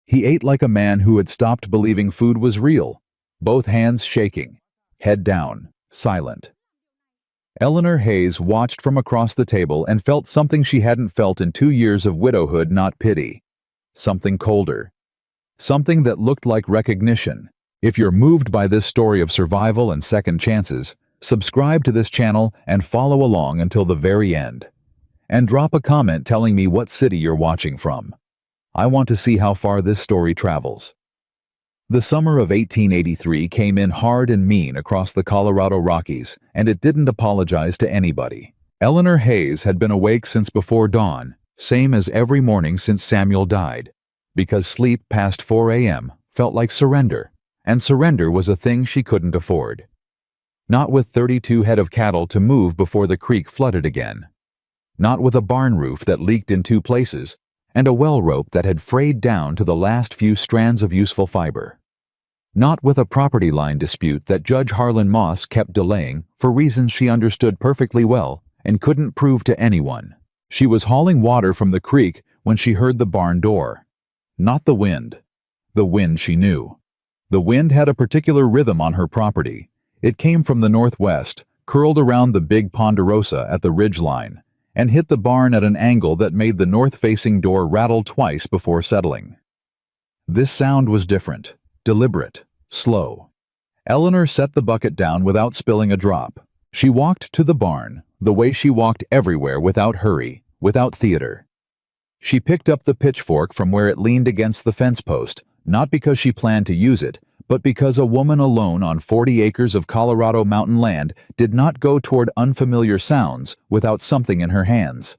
He ate like a man who had stopped believing food was real, both hands shaking, head down, silent. Eleanor Hayes watched from across the table and felt something she hadn't felt in 2 years of widowhood, not pity. Something colder. Something that looked like recognition. If you're moved by this story of survival and second chances, subscribe to this channel and follow along until the very end. And drop a comment telling me what city you're watching from. I want to see how far this story travels. The summer of 1883 came in hard and mean across the Colorado Rockies, and it didn't apologize to anybody. Eleanor Hayes had been awake since before dawn, same as every morning since Samuel died, because sleep past 4 a.m. felt like surrender, and surrender was a thing she couldn't afford. Not with 32 head of cattle to move before the creek flooded again. Not with a barn roof that leaked in 2 places, and a well rope that had frayed down to the last few strands of useful fiber. Not with a property line dispute that Judge Harlan Moss kept delaying for reasons she understood perfectly well and couldn't prove to anyone. She was hauling water from the creek when she heard the barn door. Not the wind. The wind she knew. The wind had a particular rhythm on her property. It came from the northwest, curled around the big ponderosa at the ridge line, and hit the barn at an angle that made the north-facing door rattle twice before settling. This sound was different, deliberate, slow. Eleanor set the bucket down without spilling a drop. She walked to the barn, the way she walked everywhere, without hurry, without theater. She picked up the pitchfork from where it leaned against the fence post, not because she planned to use it, but because a woman alone on 40 acres of Colorado mountain land did not go toward unfamiliar sounds without something in her hands.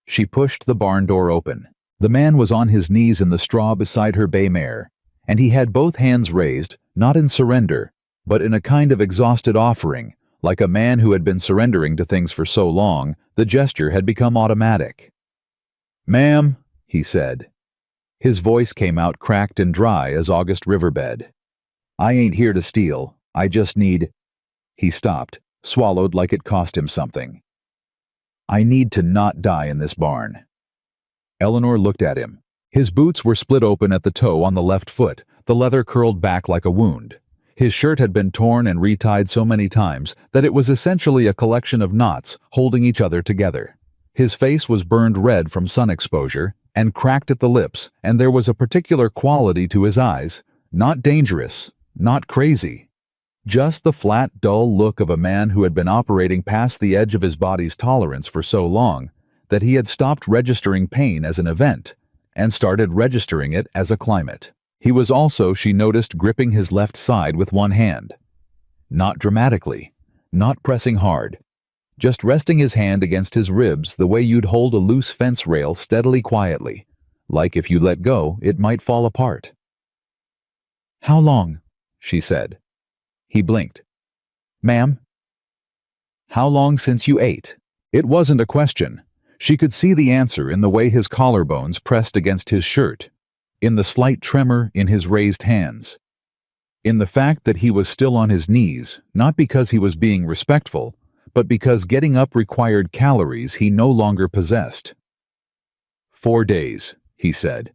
She pushed the barn door open. The man was on his knees in the straw beside her bay mare, and he had both hands raised, not in surrender, but in a kind of exhausted offering, like a man who had been surrendering to things for so long, the gesture had become automatic. "Ma'am," he said. His voice came out cracked and dry as August riverbed. "I ain't here to steal. I just need—" He stopped, swallowed like it cost him something. "I need to not die in this barn." Eleanor looked at him. His boots were split open at the toe on the left foot, the leather curled back like a wound. His shirt had been torn and retied so many times that it was essentially a collection of knots holding each other together. His face was burned red from sun exposure and cracked at the lips, and there was a particular quality to his eyes, not dangerous, not crazy. Just the flat, dull look of a man who had been operating past the edge of his body's tolerance for so long that he had stopped registering pain as an event and started registering it as a climate. He was also, she noticed, gripping his left side with one hand. Not dramatically, not pressing hard, just resting his hand against his ribs the way you'd hold a loose fence rail steadily, quietly, like if you let go, it might fall apart. "How long?" she said. He blinked. "Ma'am?" "How long since you ate?" It wasn't a question. She could see the answer in the way his collarbones pressed against his shirt, in the slight tremor in his raised hands, in the fact that he was still on his knees, not because he was being respectful, but because getting up required calories he no longer possessed. "4 days, he said.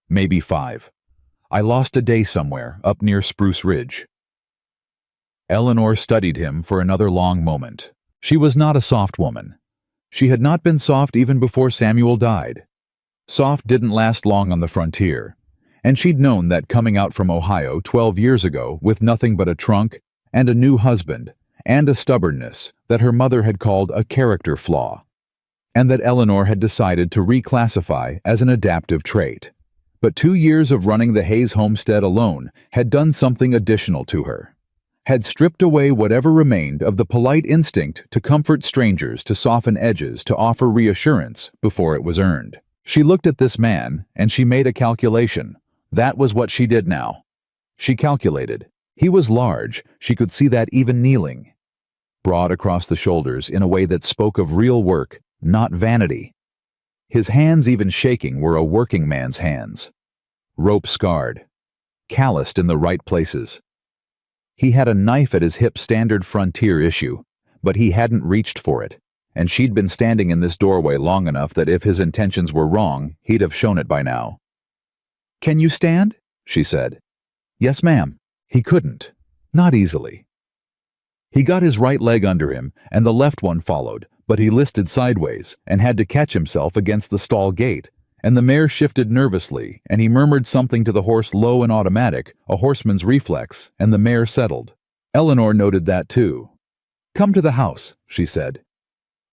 "Maybe 5. I lost a day somewhere up near Spruce Ridge." Eleanor studied him for another long moment. She was not a soft woman. She had not been soft even before Samuel died. Soft didn't last long on the frontier, and she'd known that coming out from Ohio 12 years ago with nothing but a trunk and a new husband and a stubbornness that her mother had called a character flaw, and that Eleanor had decided to reclassify as an adaptive trait. But 2 years of running the Hayes homestead alone had done something additional to her, had stripped away whatever remained of the polite instinct to comfort strangers, to soften edges, to offer reassurance before it was earned. She looked at this man, and she made a calculation. That was what she did now. She calculated. He was large, she could see that even kneeling. Broad across the shoulders in a way that spoke of real work, not vanity. His hands, even shaking, were a working man's hands. Rope-scarred. Calloused in the right places. He had a knife at his hip, standard frontier issue, but he hadn't reached for it, and she'd been standing in this doorway long enough that if his intentions were wrong, he'd have shown it by now. "Can you stand?" she said. "Yes, ma'am." He couldn't. Not easily. He got his right leg under him, and the left one followed, but he listed sideways, and had to catch himself against the stall gate, and the mare shifted nervously, and he murmured something to the horse low and automatic, a horseman's reflex, and the mare settled. Eleanor noted that too. "Come to the house," she said.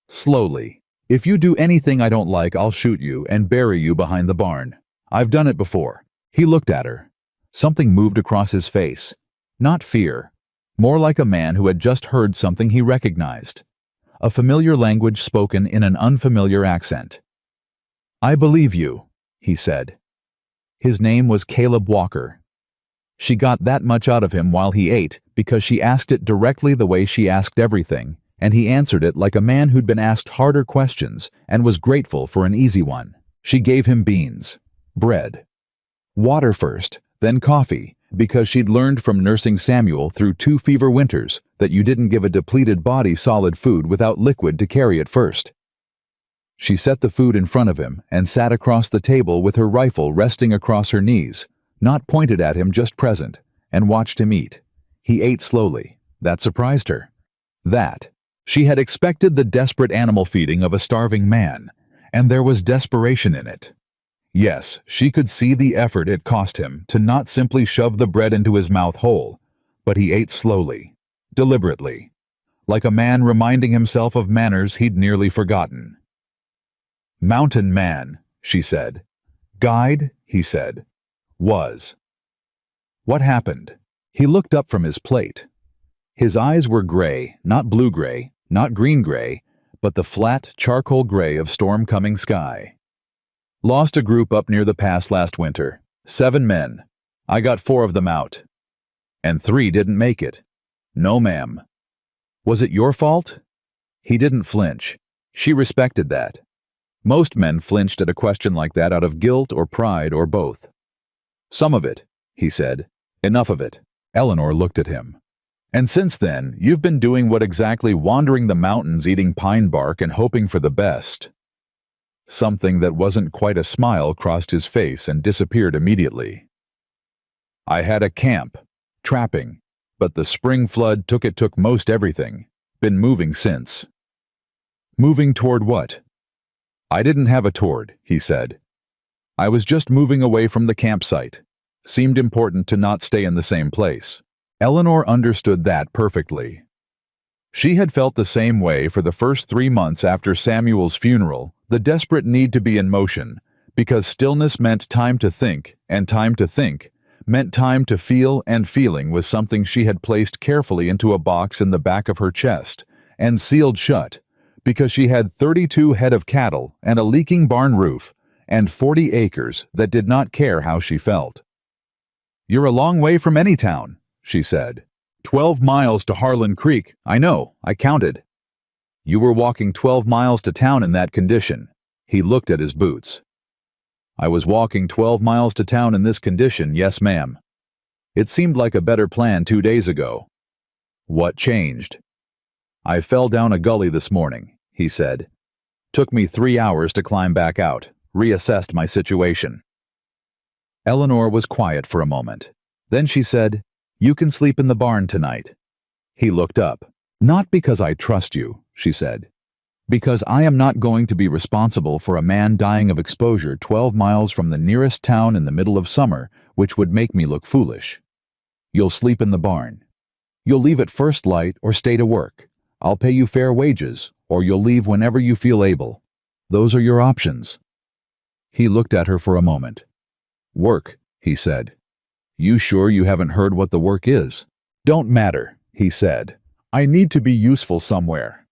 Slowly. "If you do anything I don't like, I'll shoot you and bury you behind the barn. I've done it before." He looked at her. Something moved across his face. Not fear. More like a man who had just heard something he recognized. A familiar language spoken in an unfamiliar accent. "I believe you," he said. His name was Caleb Walker. She got that much out of him while he ate because she asked it directly the way she asked everything, and he answered it like a man who'd been asked harder questions and was grateful for an easy one. She gave him beans, bread, water first, then coffee, because she'd learned from nursing Samuel through 2 fever winters that you didn't give a depleted body solid food without liquid to carry it first. She set the food in front of him and sat across the table with her rifle resting across her knees, not pointed at him, just present, and watched him eat. He ate slowly. That surprised her. She had expected the desperate animal feeding of a starving man, and there was desperation in it. Yes, she could see the effort it cost him to not simply shove the bread into his mouth whole, but he ate slowly, deliberately, like a man reminding himself of manners he'd nearly forgotten. "Mountain man," she said. "Guide," he said. "Was." What happened? He looked up from his plate. His eyes were gray, not blue-gray, not green-gray, but the flat, charcoal gray of storm-coming sky. "Lost a group up near the pass last winter. 7 men. I got 4 of them out. And 3 didn't make it." "No, ma'am." "Was it your fault?" He didn't flinch. She respected that. Most men flinched at a question like that out of guilt or pride or both. "Some of it," he said. "Enough of it." Eleanor looked at him. "And since then, you've been doing what exactly? Wandering the mountains, eating pine bark and hoping for the best." Something that wasn't quite a smile crossed his face and disappeared immediately. "I had a camp, trapping, but the spring flood took most everything. Been moving since." "Moving toward what?" "I didn't have a toward," he said. "I was just moving away from the campsite. Seemed important to not stay in the same place." Eleanor understood that perfectly. She had felt the same way for the first 3 months after Samuel's funeral, the desperate need to be in motion, because stillness meant time to think, and time to think meant time to feel, and feeling was something she had placed carefully into a box in the back of her chest, and sealed shut, because she had 32 head of cattle and a leaking barn roof, and 40 acres that did not care how she felt. "You're a long way from any town," she said. 12 miles to Harlan Creek. I know, I counted." "You were walking 12 miles to town in that condition." He looked at his boots. "I was walking 12 miles to town in this condition, yes ma'am. It seemed like a better plan 2 days ago." "What changed?" "I fell down a gully this morning," he said. "Took me 3 hours to climb back out, reassessed my situation." Eleanor was quiet for a moment. Then she said, "You can sleep in the barn tonight." He looked up. "Not because I trust you," she said. "Because I am not going to be responsible for a man dying of exposure 12 miles from the nearest town in the middle of summer, which would make me look foolish. You'll sleep in the barn. You'll leave at first light or stay to work. I'll pay you fair wages, or you'll leave whenever you feel able. Those are your options." He looked at her for a moment. "Work," he said. "You sure you haven't heard what the work is?" "Don't matter," he said. "I need to be useful somewhere."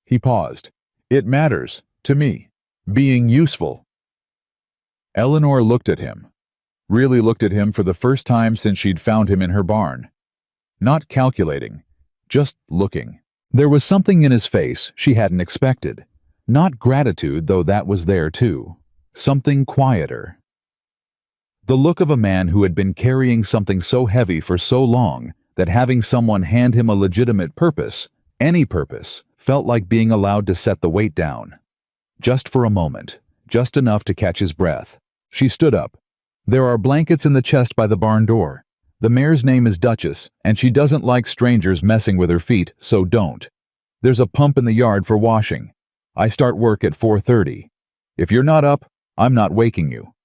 He paused. "It matters, to me, being useful." Eleanor looked at him. Really looked at him for the first time since she'd found him in her barn. Not calculating, just looking. There was something in his face she hadn't expected. Not gratitude, though that was there too. Something quieter. The look of a man who had been carrying something so heavy for so long that having someone hand him a legitimate purpose, any purpose, felt like being allowed to set the weight down. Just for a moment, just enough to catch his breath. She stood up. There are blankets in the chest by the barn door. The mare's name is Duchess, and she doesn't like strangers messing with her feet, so don't. There's a pump in the yard for washing. I start work at 4:30. If you're not up, I'm not waking you."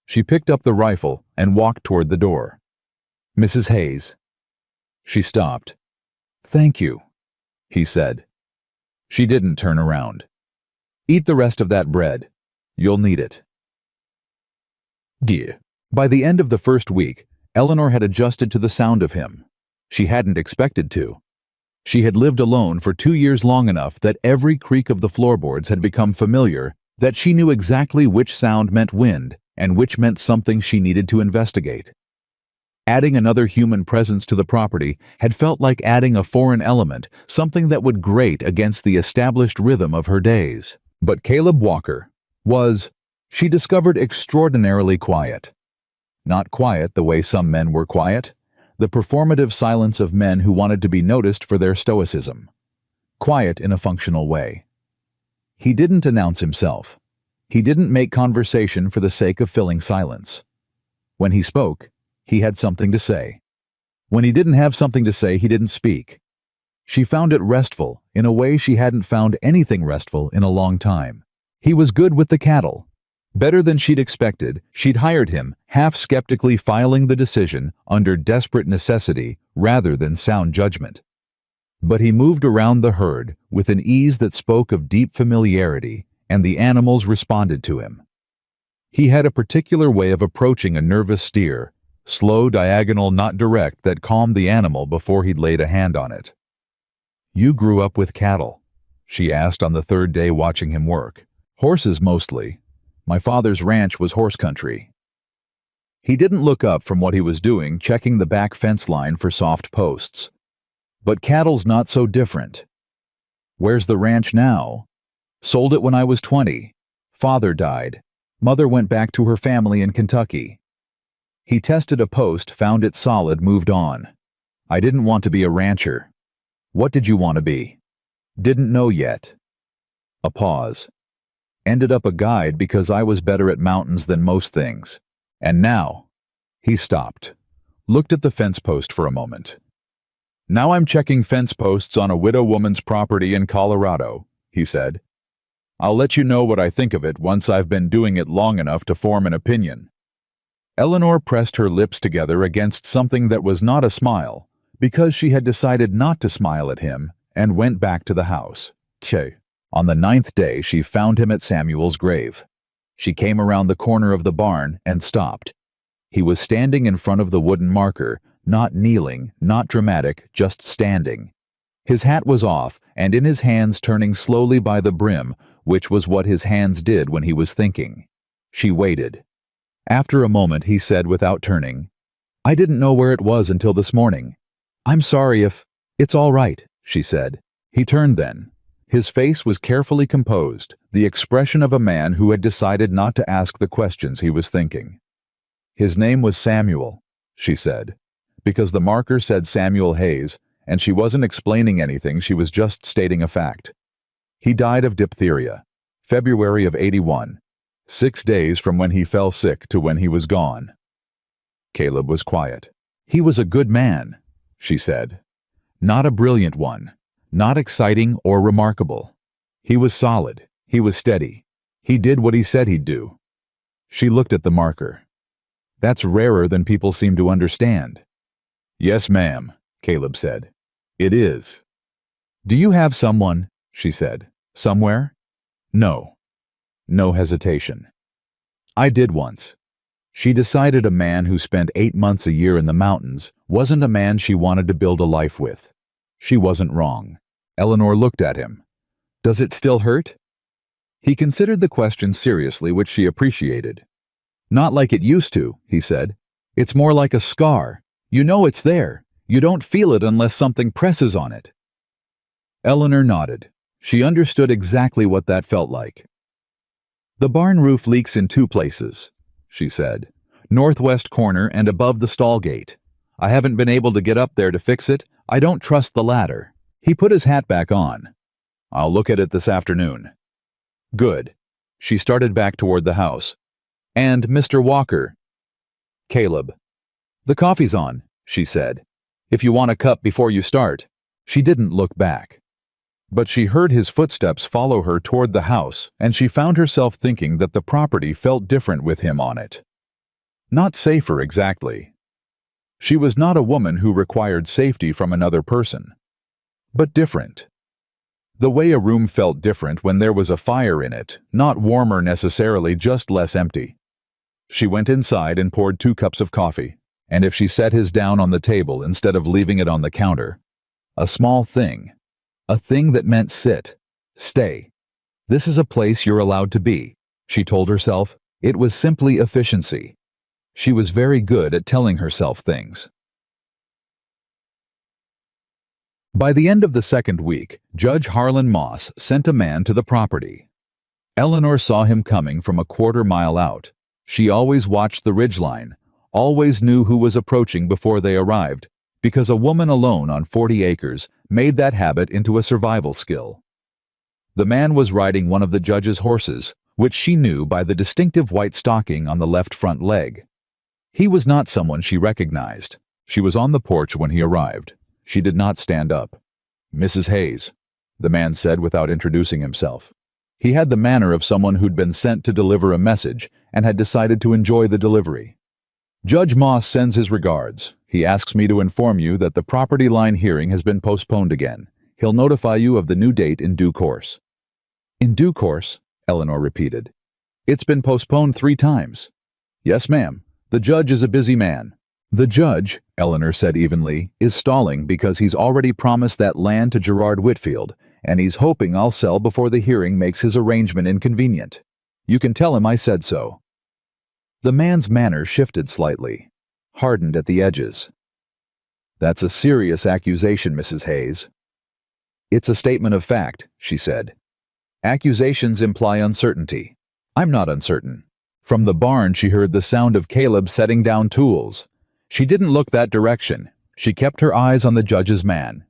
She picked up the rifle and walked toward the door. "Mrs. Hayes." She stopped. "Thank you," he said. She didn't turn around. "Eat the rest of that bread. You'll need it." Dear. By the end of the first week, Eleanor had adjusted to the sound of him. She hadn't expected to. She had lived alone for 2 years long enough that every creak of the floorboards had become familiar, that she knew exactly which sound meant wind and which meant something she needed to investigate. Adding another human presence to the property had felt like adding a foreign element, something that would grate against the established rhythm of her days. But Caleb Walker was, she discovered, extraordinarily quiet. Not quiet the way some men were quiet, the performative silence of men who wanted to be noticed for their stoicism. Quiet in a functional way. He didn't announce himself. He didn't make conversation for the sake of filling silence. When he spoke, he had something to say. When he didn't have something to say, he didn't speak. She found it restful in a way she hadn't found anything restful in a long time. He was good with the cattle. Better than she'd expected, she'd hired him, half-skeptically filing the decision under desperate necessity rather than sound judgment. But he moved around the herd with an ease that spoke of deep familiarity, and the animals responded to him. He had a particular way of approaching a nervous steer, slow, diagonal, not direct, that calmed the animal before he'd laid a hand on it. "You grew up with cattle?" she asked on the third day watching him work. "Horses mostly. My father's ranch was horse country." He didn't look up from what he was doing, checking the back fence line for soft posts. "But cattle's not so different." "Where's the ranch now?" "Sold it when I was 20. Father died. Mother went back to her family in Kentucky." He tested a post, found it solid, moved on. "I didn't want to be a rancher." "What did you want to be?" "Didn't know yet." A pause. "Ended up a guide because I was better at mountains than most things. And now..." He stopped, looked at the fence post for a moment. "Now I'm checking fence posts on a widow woman's property in Colorado," he said. "I'll let you know what I think of it once I've been doing it long enough to form an opinion." Eleanor pressed her lips together against something that was not a smile, because she had decided not to smile at him, and went back to the house. Tche. On the 9th day, she found him at Samuel's grave. She came around the corner of the barn and stopped. He was standing in front of the wooden marker, not kneeling, not dramatic, just standing. His hat was off, and in his hands turning slowly by the brim, which was what his hands did when he was thinking. She waited. After a moment, he said without turning, "I didn't know where it was until this morning. I'm sorry if..." "It's all right," she said. He turned then. His face was carefully composed, the expression of a man who had decided not to ask the questions he was thinking. "His name was Samuel," she said, because the marker said Samuel Hayes, and she wasn't explaining anything, she was just stating a fact. "He died of diphtheria, February of '81, 6 days from when he fell sick to when he was gone." Caleb was quiet. "He was a good man," she said. "Not a brilliant one. Not exciting or remarkable. He was solid. He was steady. He did what he said he'd do." She looked at the marker. "That's rarer than people seem to understand." "Yes, ma'am," Caleb said. "It is." "Do you have someone?" she said. "Somewhere?" "No." No hesitation. "I did once." She decided a man who spent 8 months a year in the mountains wasn't a man she wanted to build a life with. She wasn't wrong. Eleanor looked at him. "Does it still hurt?" He considered the question seriously, which she appreciated. "Not like it used to," he said. "It's more like a scar. You know it's there. You don't feel it unless something presses on it." Eleanor nodded. She understood exactly what that felt like. "The barn roof leaks in 2 places," she said. "Northwest corner and above the stall gate. I haven't been able to get up there to fix it. I don't trust the ladder." He put his hat back on. "I'll look at it this afternoon." "Good." She started back toward the house. "And Mr. Walker." Caleb. "The coffee's on," she said. "If you want a cup before you start." She didn't look back. But she heard his footsteps follow her toward the house, and she found herself thinking that the property felt different with him on it. Not safer exactly. She was not a woman who required safety from another person. But different. The way a room felt different when there was a fire in it, not warmer necessarily, just less empty. She went inside and poured 2 cups of coffee, and if she set his down on the table instead of leaving it on the counter, a small thing, a thing that meant sit, stay. This is a place you're allowed to be, she told herself. It was simply efficiency. She was very good at telling herself things. By the end of the 2nd week, Judge Harlan Moss sent a man to the property. Eleanor saw him coming from a 1/4 mile out. She always watched the ridgeline, always knew who was approaching before they arrived, because a woman alone on 40 acres made that habit into a survival skill. The man was riding one of the judge's horses, which she knew by the distinctive white stocking on the left front leg. He was not someone she recognized. She was on the porch when he arrived. She did not stand up. "Mrs. Hayes," the man said without introducing himself. He had the manner of someone who'd been sent to deliver a message and had decided to enjoy the delivery. "Judge Moss sends his regards. He asks me to inform you that the property line hearing has been postponed again. He'll notify you of the new date in due course." "In due course?" Eleanor repeated. "It's been postponed 3 times. "Yes, ma'am. The judge is a busy man." "The judge," Eleanor said evenly, "is stalling because he's already promised that land to Gerard Whitfield, and he's hoping I'll sell before the hearing makes his arrangement inconvenient. You can tell him I said so." The man's manner shifted slightly, hardened at the edges. "That's a serious accusation, Mrs. Hayes." "It's a statement of fact," she said. "Accusations imply uncertainty. I'm not uncertain." From the barn she heard the sound of Caleb setting down tools. She didn't look that direction. She kept her eyes on the judge's man.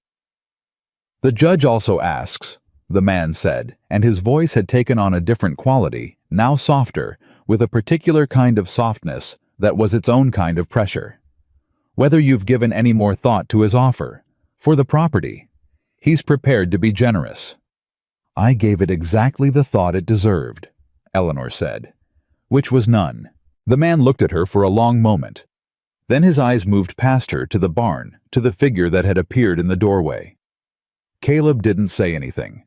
"The judge also asks," the man said, and his voice had taken on a different quality, now softer, with a particular kind of softness that was its own kind of pressure. "Whether you've given any more thought to his offer. For the property. He's prepared to be generous." "I gave it exactly the thought it deserved," Eleanor said. Which was none. The man looked at her for a long moment. Then his eyes moved past her to the barn, to the figure that had appeared in the doorway. Caleb didn't say anything.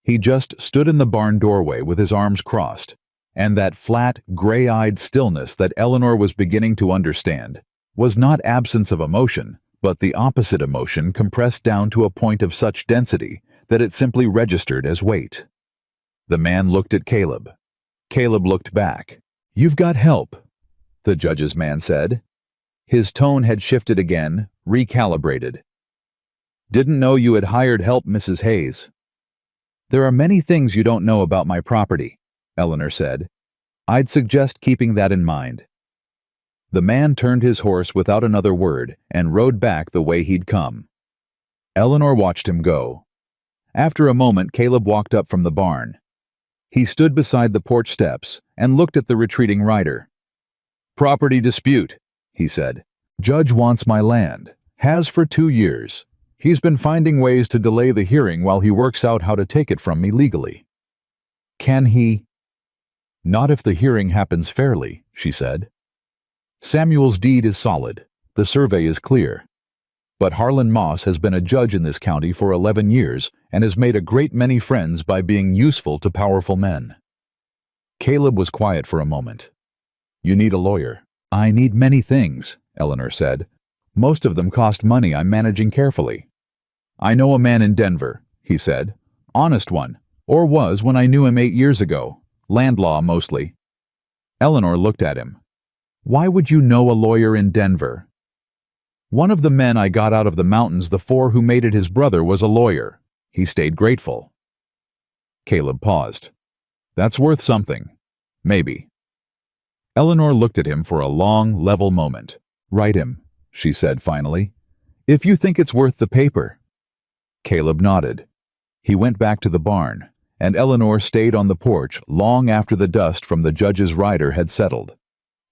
He just stood in the barn doorway with his arms crossed, and that flat, gray-eyed stillness that Eleanor was beginning to understand was not absence of emotion, but the opposite emotion compressed down to a point of such density that it simply registered as weight. The man looked at Caleb. Caleb looked back. "You've got help," the judge's man said. His tone had shifted again, recalibrated. "Didn't know you had hired help, Mrs. Hayes." "There are many things you don't know about my property," Eleanor said. "I'd suggest keeping that in mind." The man turned his horse without another word and rode back the way he'd come. Eleanor watched him go. After a moment, Caleb walked up from the barn. He stood beside the porch steps and looked at the retreating rider. "Property dispute," he said. "Judge wants my land. Has for 2 years. He's been finding ways to delay the hearing while he works out how to take it from me legally." "Can he?" "Not if the hearing happens fairly," she said. "Samuel's deed is solid. The survey is clear. But Harlan Moss has been a judge in this county for 11 years and has made a great many friends by being useful to powerful men." Caleb was quiet for a moment. "You need a lawyer." "I need many things," Eleanor said. "Most of them cost money I'm managing carefully." "I know a man in Denver," he said. "Honest one, or was when I knew him 8 years ago. Land law mostly." Eleanor looked at him. "Why would you know a lawyer in Denver?" "One of the men I got out of the mountains, the 4 who made it his brother, was a lawyer. He stayed grateful." Caleb paused. "That's worth something. Maybe." Eleanor looked at him for a long, level moment. "Write him," she said finally. "If you think it's worth the paper." Caleb nodded. He went back to the barn, and Eleanor stayed on the porch long after the dust from the judge's rider had settled,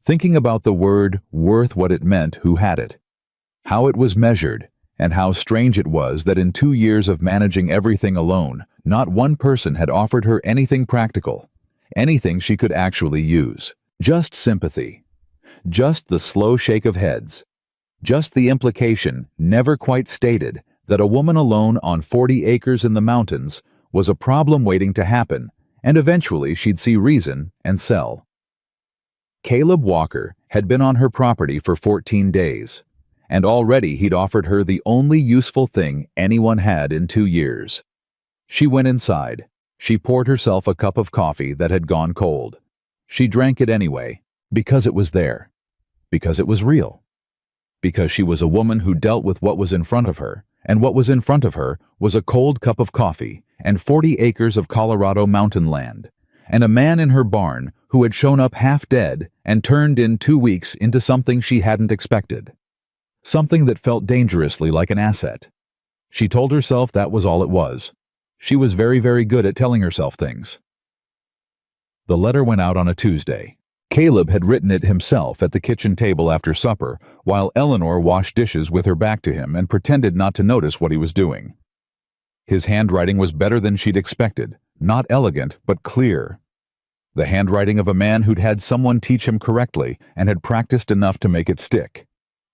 thinking about the word worth, what it meant, who had it, how it was measured, and how strange it was that in 2 years of managing everything alone, not one person had offered her anything practical, anything she could actually use. Just sympathy. Just the slow shake of heads. Just the implication, never quite stated, that a woman alone on 40 acres in the mountains was a problem waiting to happen, and eventually she'd see reason and sell. Caleb Walker had been on her property for 14 days, and already he'd offered her the only useful thing anyone had in 2 years. She went inside. She poured herself a cup of coffee that had gone cold. She drank it anyway, because it was there, because it was real, because she was a woman who dealt with what was in front of her, and what was in front of her was a cold cup of coffee and 40 acres of Colorado mountain land, and a man in her barn who had shown up half dead and turned in 2 weeks into something she hadn't expected. Something that felt dangerously like an asset. She told herself that was all it was. She was very, very good at telling herself things. The letter went out on a Tuesday. Caleb had written it himself at the kitchen table after supper, while Eleanor washed dishes with her back to him and pretended not to notice what he was doing. His handwriting was better than she'd expected, not elegant, but clear. The handwriting of a man who'd had someone teach him correctly and had practiced enough to make it stick.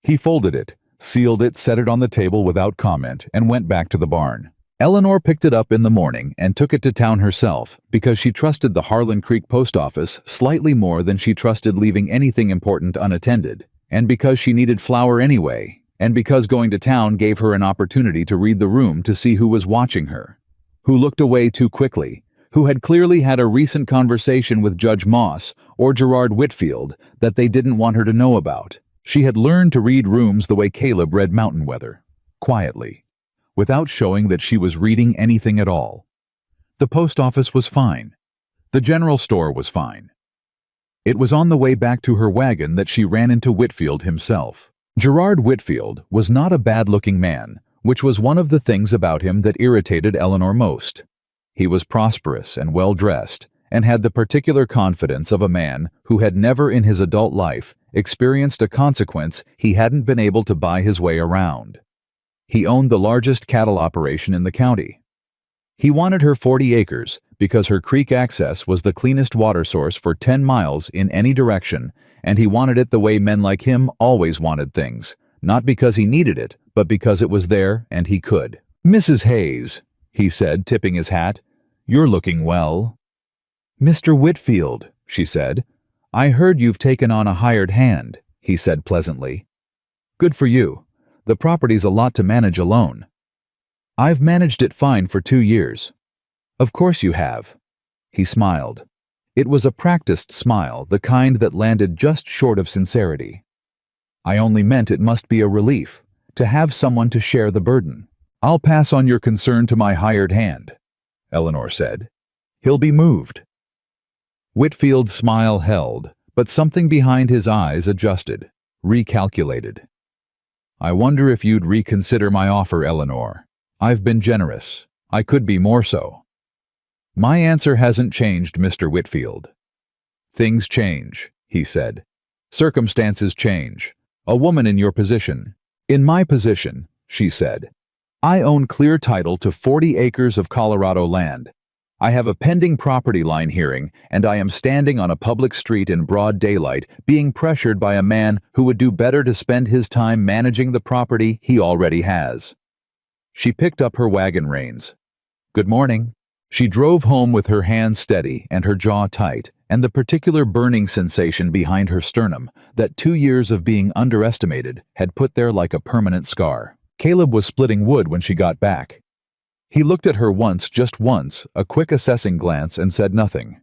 He folded it, sealed it, set it on the table without comment, and went back to the barn. Eleanor picked it up in the morning and took it to town herself because she trusted the Harlan Creek post office slightly more than she trusted leaving anything important unattended, and because she needed flour anyway, and because going to town gave her an opportunity to read the room to see who was watching her, who looked away too quickly, who had clearly had a recent conversation with Judge Moss or Gerard Whitfield that they didn't want her to know about. She had learned to read rooms the way Caleb read mountain weather, quietly, without showing that she was reading anything at all. The post office was fine. The general store was fine. It was on the way back to her wagon that she ran into Whitfield himself. Gerard Whitfield was not a bad-looking man, which was one of the things about him that irritated Eleanor most. He was prosperous and well-dressed, and had the particular confidence of a man who had never in his adult life experienced a consequence he hadn't been able to buy his way around. He owned the largest cattle operation in the county. He wanted her 40 acres because her creek access was the cleanest water source for 10 miles in any direction, and he wanted it the way men like him always wanted things, not because he needed it, but because it was there and he could. "Mrs. Hayes," he said, tipping his hat, "you're looking well." "Mr. Whitfield," she said. "I heard you've taken on a hired hand," he said pleasantly. "Good for you. The property's a lot to manage alone." "I've managed it fine for 2 years." "Of course you have." He smiled. It was a practiced smile, the kind that landed just short of sincerity. "I only meant it must be a relief, to have someone to share the burden." "I'll pass on your concern to my hired hand," Eleanor said. "He'll be moved." Whitfield's smile held, but something behind his eyes adjusted, recalculated. "I wonder if you'd reconsider my offer, Eleanor. I've been generous. I could be more so." "My answer hasn't changed, Mr. Whitfield." "Things change," he said. "Circumstances change. A woman in your position." "In my position," she said, "I own clear title to 40 acres of Colorado land. I have a pending property line hearing, and I am standing on a public street in broad daylight, being pressured by a man who would do better to spend his time managing the property he already has." She picked up her wagon reins. "Good morning." She drove home with her hands steady and her jaw tight, and the particular burning sensation behind her sternum that 2 years of being underestimated had put there like a permanent scar. Caleb was splitting wood when she got back. He looked at her once, just once, a quick assessing glance, and said nothing.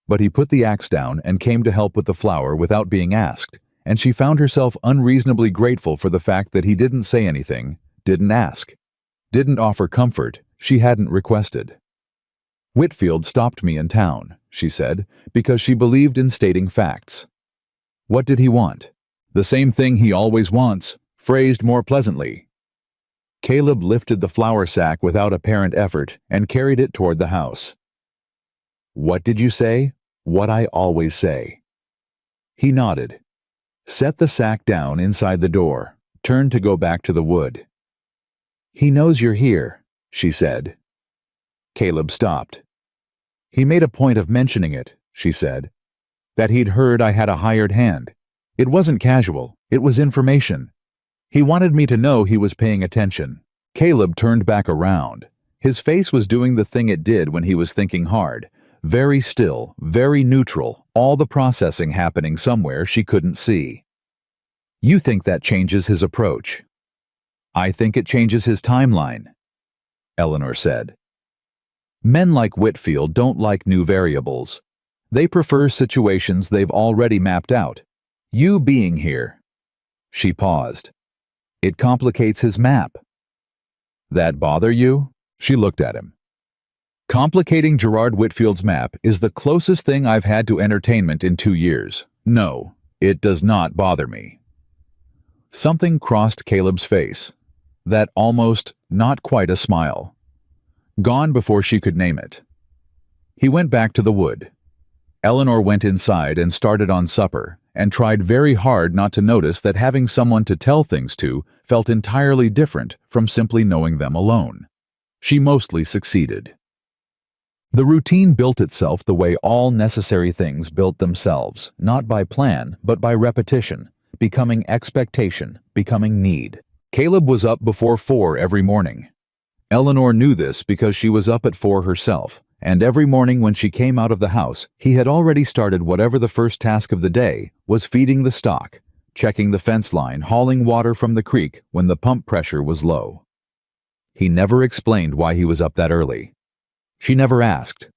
But he put the axe down and came to help with the flour without being asked, and she found herself unreasonably grateful for the fact that he didn't say anything, didn't ask, didn't offer comfort she hadn't requested. "Whitfield stopped me in town," she said, because she believed in stating facts. What did he want? The same thing he always wants, phrased more pleasantly. Caleb lifted the flour sack without apparent effort and carried it toward the house. "What did you say?" "What I always say." He nodded, set the sack down inside the door, turned to go back to the wood. "He knows you're here," she said. Caleb stopped. "He made a point of mentioning it," she said. "That he'd heard I had a hired hand. It wasn't casual, it was information. He wanted me to know he was paying attention." Caleb turned back around. His face was doing the thing it did when he was thinking hard. Very still, very neutral, all the processing happening somewhere she couldn't see. "You think that changes his approach?" "I think it changes his timeline," Eleanor said. "Men like Whitfield don't like new variables. They prefer situations they've already mapped out. You being here." She paused. "It complicates his map." "That bother you?" She looked at him. "Complicating Gerard Whitfield's map is the closest thing I've had to entertainment in 2 years. No, it does not bother me." Something crossed Caleb's face. That almost, not quite a smile. Gone before she could name it. He went back to the wood. Eleanor went inside and started on supper, and tried very hard not to notice that having someone to tell things to felt entirely different from simply knowing them alone. She mostly succeeded. The routine built itself the way all necessary things built themselves, not by plan, but by repetition, becoming expectation, becoming need. Caleb was up before 4 every morning. Eleanor knew this because she was up at 4 herself, and every morning when she came out of the house, he had already started whatever the first task of the day was: feeding the stock, checking the fence line, hauling water from the creek when the pump pressure was low. He never explained why he was up that early. She never asked.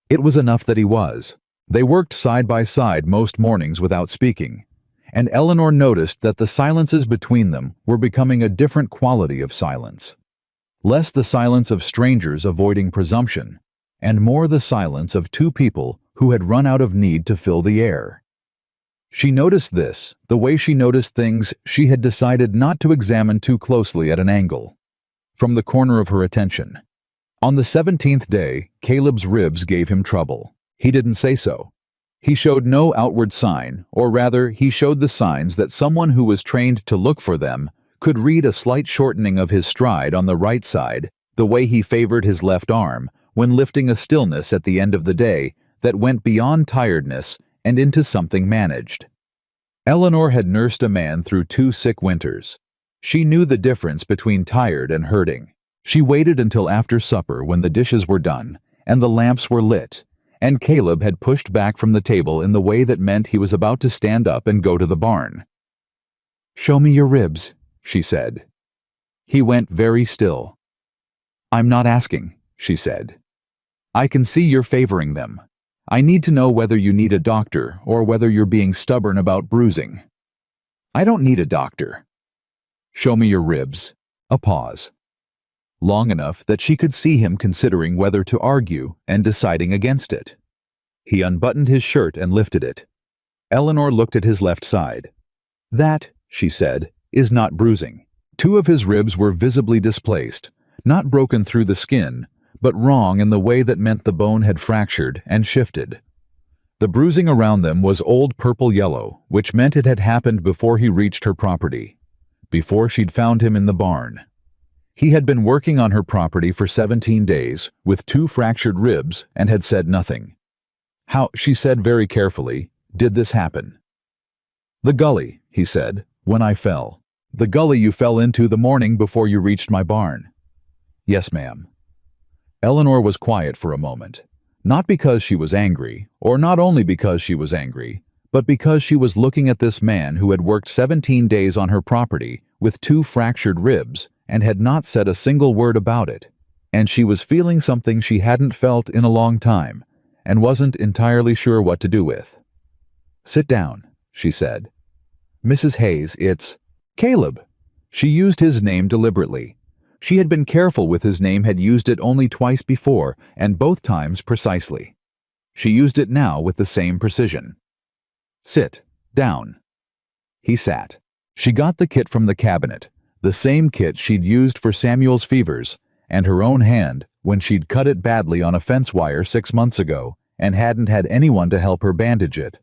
It was enough that he was. They worked side by side most mornings without speaking, and Eleanor noticed that the silences between them were becoming a different quality of silence. Less the silence of strangers avoiding presumption, and more the silence of two people who had run out of need to fill the air. She noticed this, the way she noticed things she had decided not to examine too closely at an angle, from the corner of her attention. On the 17th day, Caleb's ribs gave him trouble. He didn't say so. He showed no outward sign, or rather, he showed the signs that someone who was trained to look for them could read: a slight shortening of his stride on the right side, the way he favored his left arm when lifting a stillness at the end of the day that went beyond tiredness and into something managed. Eleanor had nursed a man through 2 sick winters. She knew the difference between tired and hurting. She waited until after supper when the dishes were done and the lamps were lit, and Caleb had pushed back from the table in the way that meant he was about to stand up and go to the barn. "Show me your ribs," she said. He went very still. "I'm not asking," she said. "I can see you're favoring them. I need to know whether you need a doctor or whether you're being stubborn about bruising." "I don't need a doctor." "Show me your ribs." A pause. Long enough that she could see him considering whether to argue and deciding against it. He unbuttoned his shirt and lifted it. Eleanor looked at his left side. "That," she said, "is not bruising." 2 of his ribs were visibly displaced, not broken through the skin, but wrong in the way that meant the bone had fractured and shifted. The bruising around them was old purple-yellow, which meant it had happened before he reached her property, before she'd found him in the barn. He had been working on her property for 17 days with 2 fractured ribs and had said nothing. "How," she said very carefully, "did this happen?" "The gully," he said, "when I fell. The gully you fell into the morning before you reached my barn." "Yes, ma'am." Eleanor was quiet for a moment, not because she was angry, or not only because she was angry, but because she was looking at this man who had worked 17 days on her property with 2 fractured ribs and had not said a single word about it, and she was feeling something she hadn't felt in a long time and wasn't entirely sure what to do with. "Sit down," she said. "Mrs. Hayes, it's Caleb." She used his name deliberately. She had been careful with his name, had used it only twice before, and both times precisely. She used it now with the same precision. "Sit down." He sat. She got the kit from the cabinet, the same kit she'd used for Samuel's fevers, and her own hand when she'd cut it badly on a fence wire 6 months ago and hadn't had anyone to help her bandage it.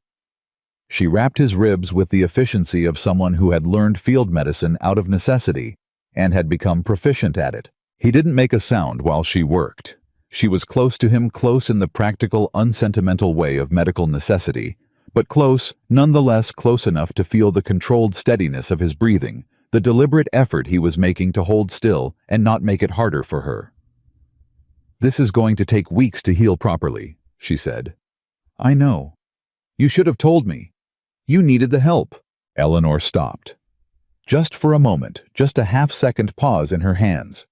She wrapped his ribs with the efficiency of someone who had learned field medicine out of necessity and had become proficient at it. He didn't make a sound while she worked. She was close to him, close in the practical, unsentimental way of medical necessity, but close, nonetheless close enough to feel the controlled steadiness of his breathing, the deliberate effort he was making to hold still and not make it harder for her. "This is going to take weeks to heal properly," she said. "I know. You should have told me. You needed the help." Eleanor stopped. Just for a moment, just a half-second pause in her hands.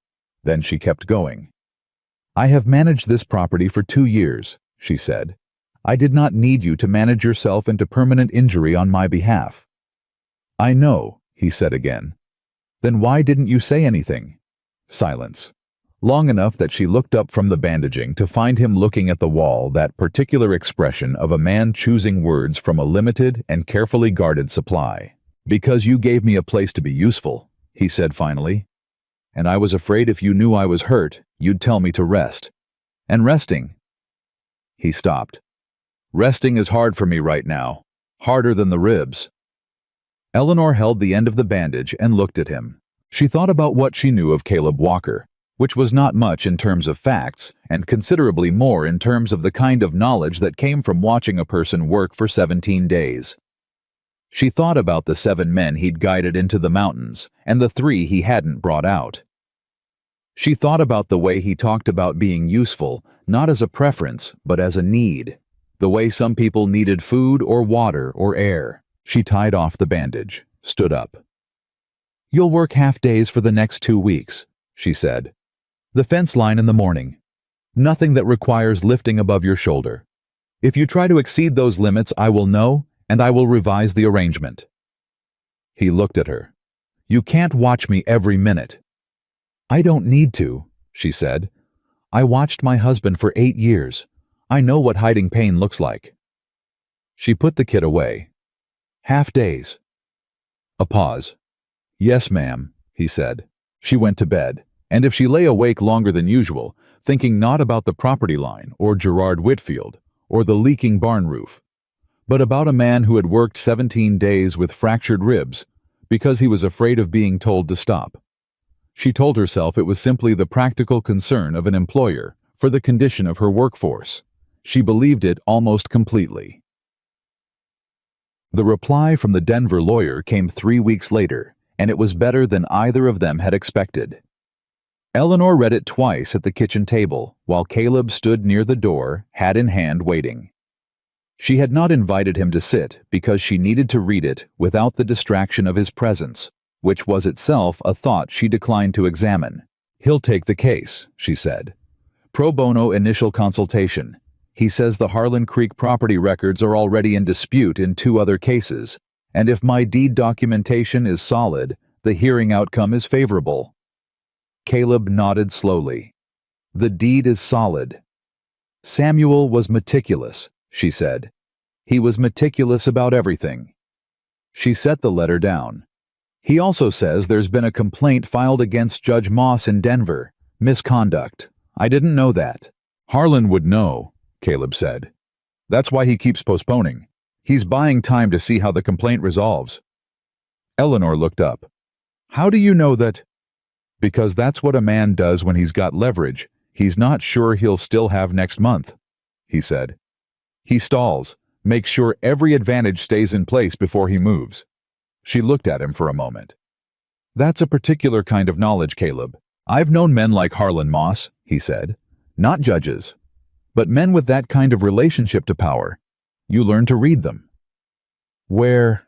Then she kept going. "I have managed this property for 2 years," she said. "I did not need you to manage yourself into permanent injury on my behalf." "I know," he said again. "Then why didn't you say anything?" Silence. Long enough that she looked up from the bandaging to find him looking at the wall, that particular expression of a man choosing words from a limited and carefully guarded supply. "Because you gave me a place to be useful," he said finally. "And I was afraid if you knew I was hurt, you'd tell me to rest. And resting—" He stopped. "Resting is hard for me right now. Harder than the ribs." Eleanor held the end of the bandage and looked at him. She thought about what she knew of Caleb Walker, which was not much in terms of facts, and considerably more in terms of the kind of knowledge that came from watching a person work for 17 days. She thought about the 7 men he'd guided into the mountains, and the 3 he hadn't brought out. She thought about the way he talked about being useful, not as a preference, but as a need. The way some people needed food or water or air. She tied off the bandage, stood up. "You'll work half days for the next 2 weeks," she said. "The fence line in the morning. Nothing that requires lifting above your shoulder. If you try to exceed those limits, I will know, and I will revise the arrangement." He looked at her. "You can't watch me every minute." "I don't need to," she said. "I watched my husband for 8 years. I know what hiding pain looks like." She put the kit away. "Half days." A pause. "Yes, ma'am," he said. She went to bed, and if she lay awake longer than usual, thinking not about the property line or Gerard Whitfield or the leaking barn roof, but about a man who had worked 17 days with fractured ribs because he was afraid of being told to stop. She told herself it was simply the practical concern of an employer for the condition of her workforce. She believed it almost completely. The reply from the Denver lawyer came 3 weeks later, and it was better than either of them had expected. Eleanor read it twice at the kitchen table, while Caleb stood near the door, hat in hand, waiting. She had not invited him to sit because she needed to read it without the distraction of his presence, which was itself a thought she declined to examine. "He'll take the case," she said. "Pro bono initial consultation. He says the Harlan Creek property records are already in dispute in 2 other cases, and if my deed documentation is solid, the hearing outcome is favorable." Caleb nodded slowly. "The deed is solid." "Samuel was meticulous," she said. "He was meticulous about everything." She set the letter down. "He also says there's been a complaint filed against Judge Moss in Denver. Misconduct. I didn't know that." "Harlan would know," Caleb said. "That's why he keeps postponing. He's buying time to see how the complaint resolves." Eleanor looked up. "How do you know that?" "Because that's what a man does when he's got leverage. He's not sure he'll still have next month," he said. "He stalls, makes sure every advantage stays in place before he moves." She looked at him for a moment. "That's a particular kind of knowledge, Caleb. I've known men like Harlan Moss," he said. "Not judges, but men with that kind of relationship to power. You learn to read them." "Where?"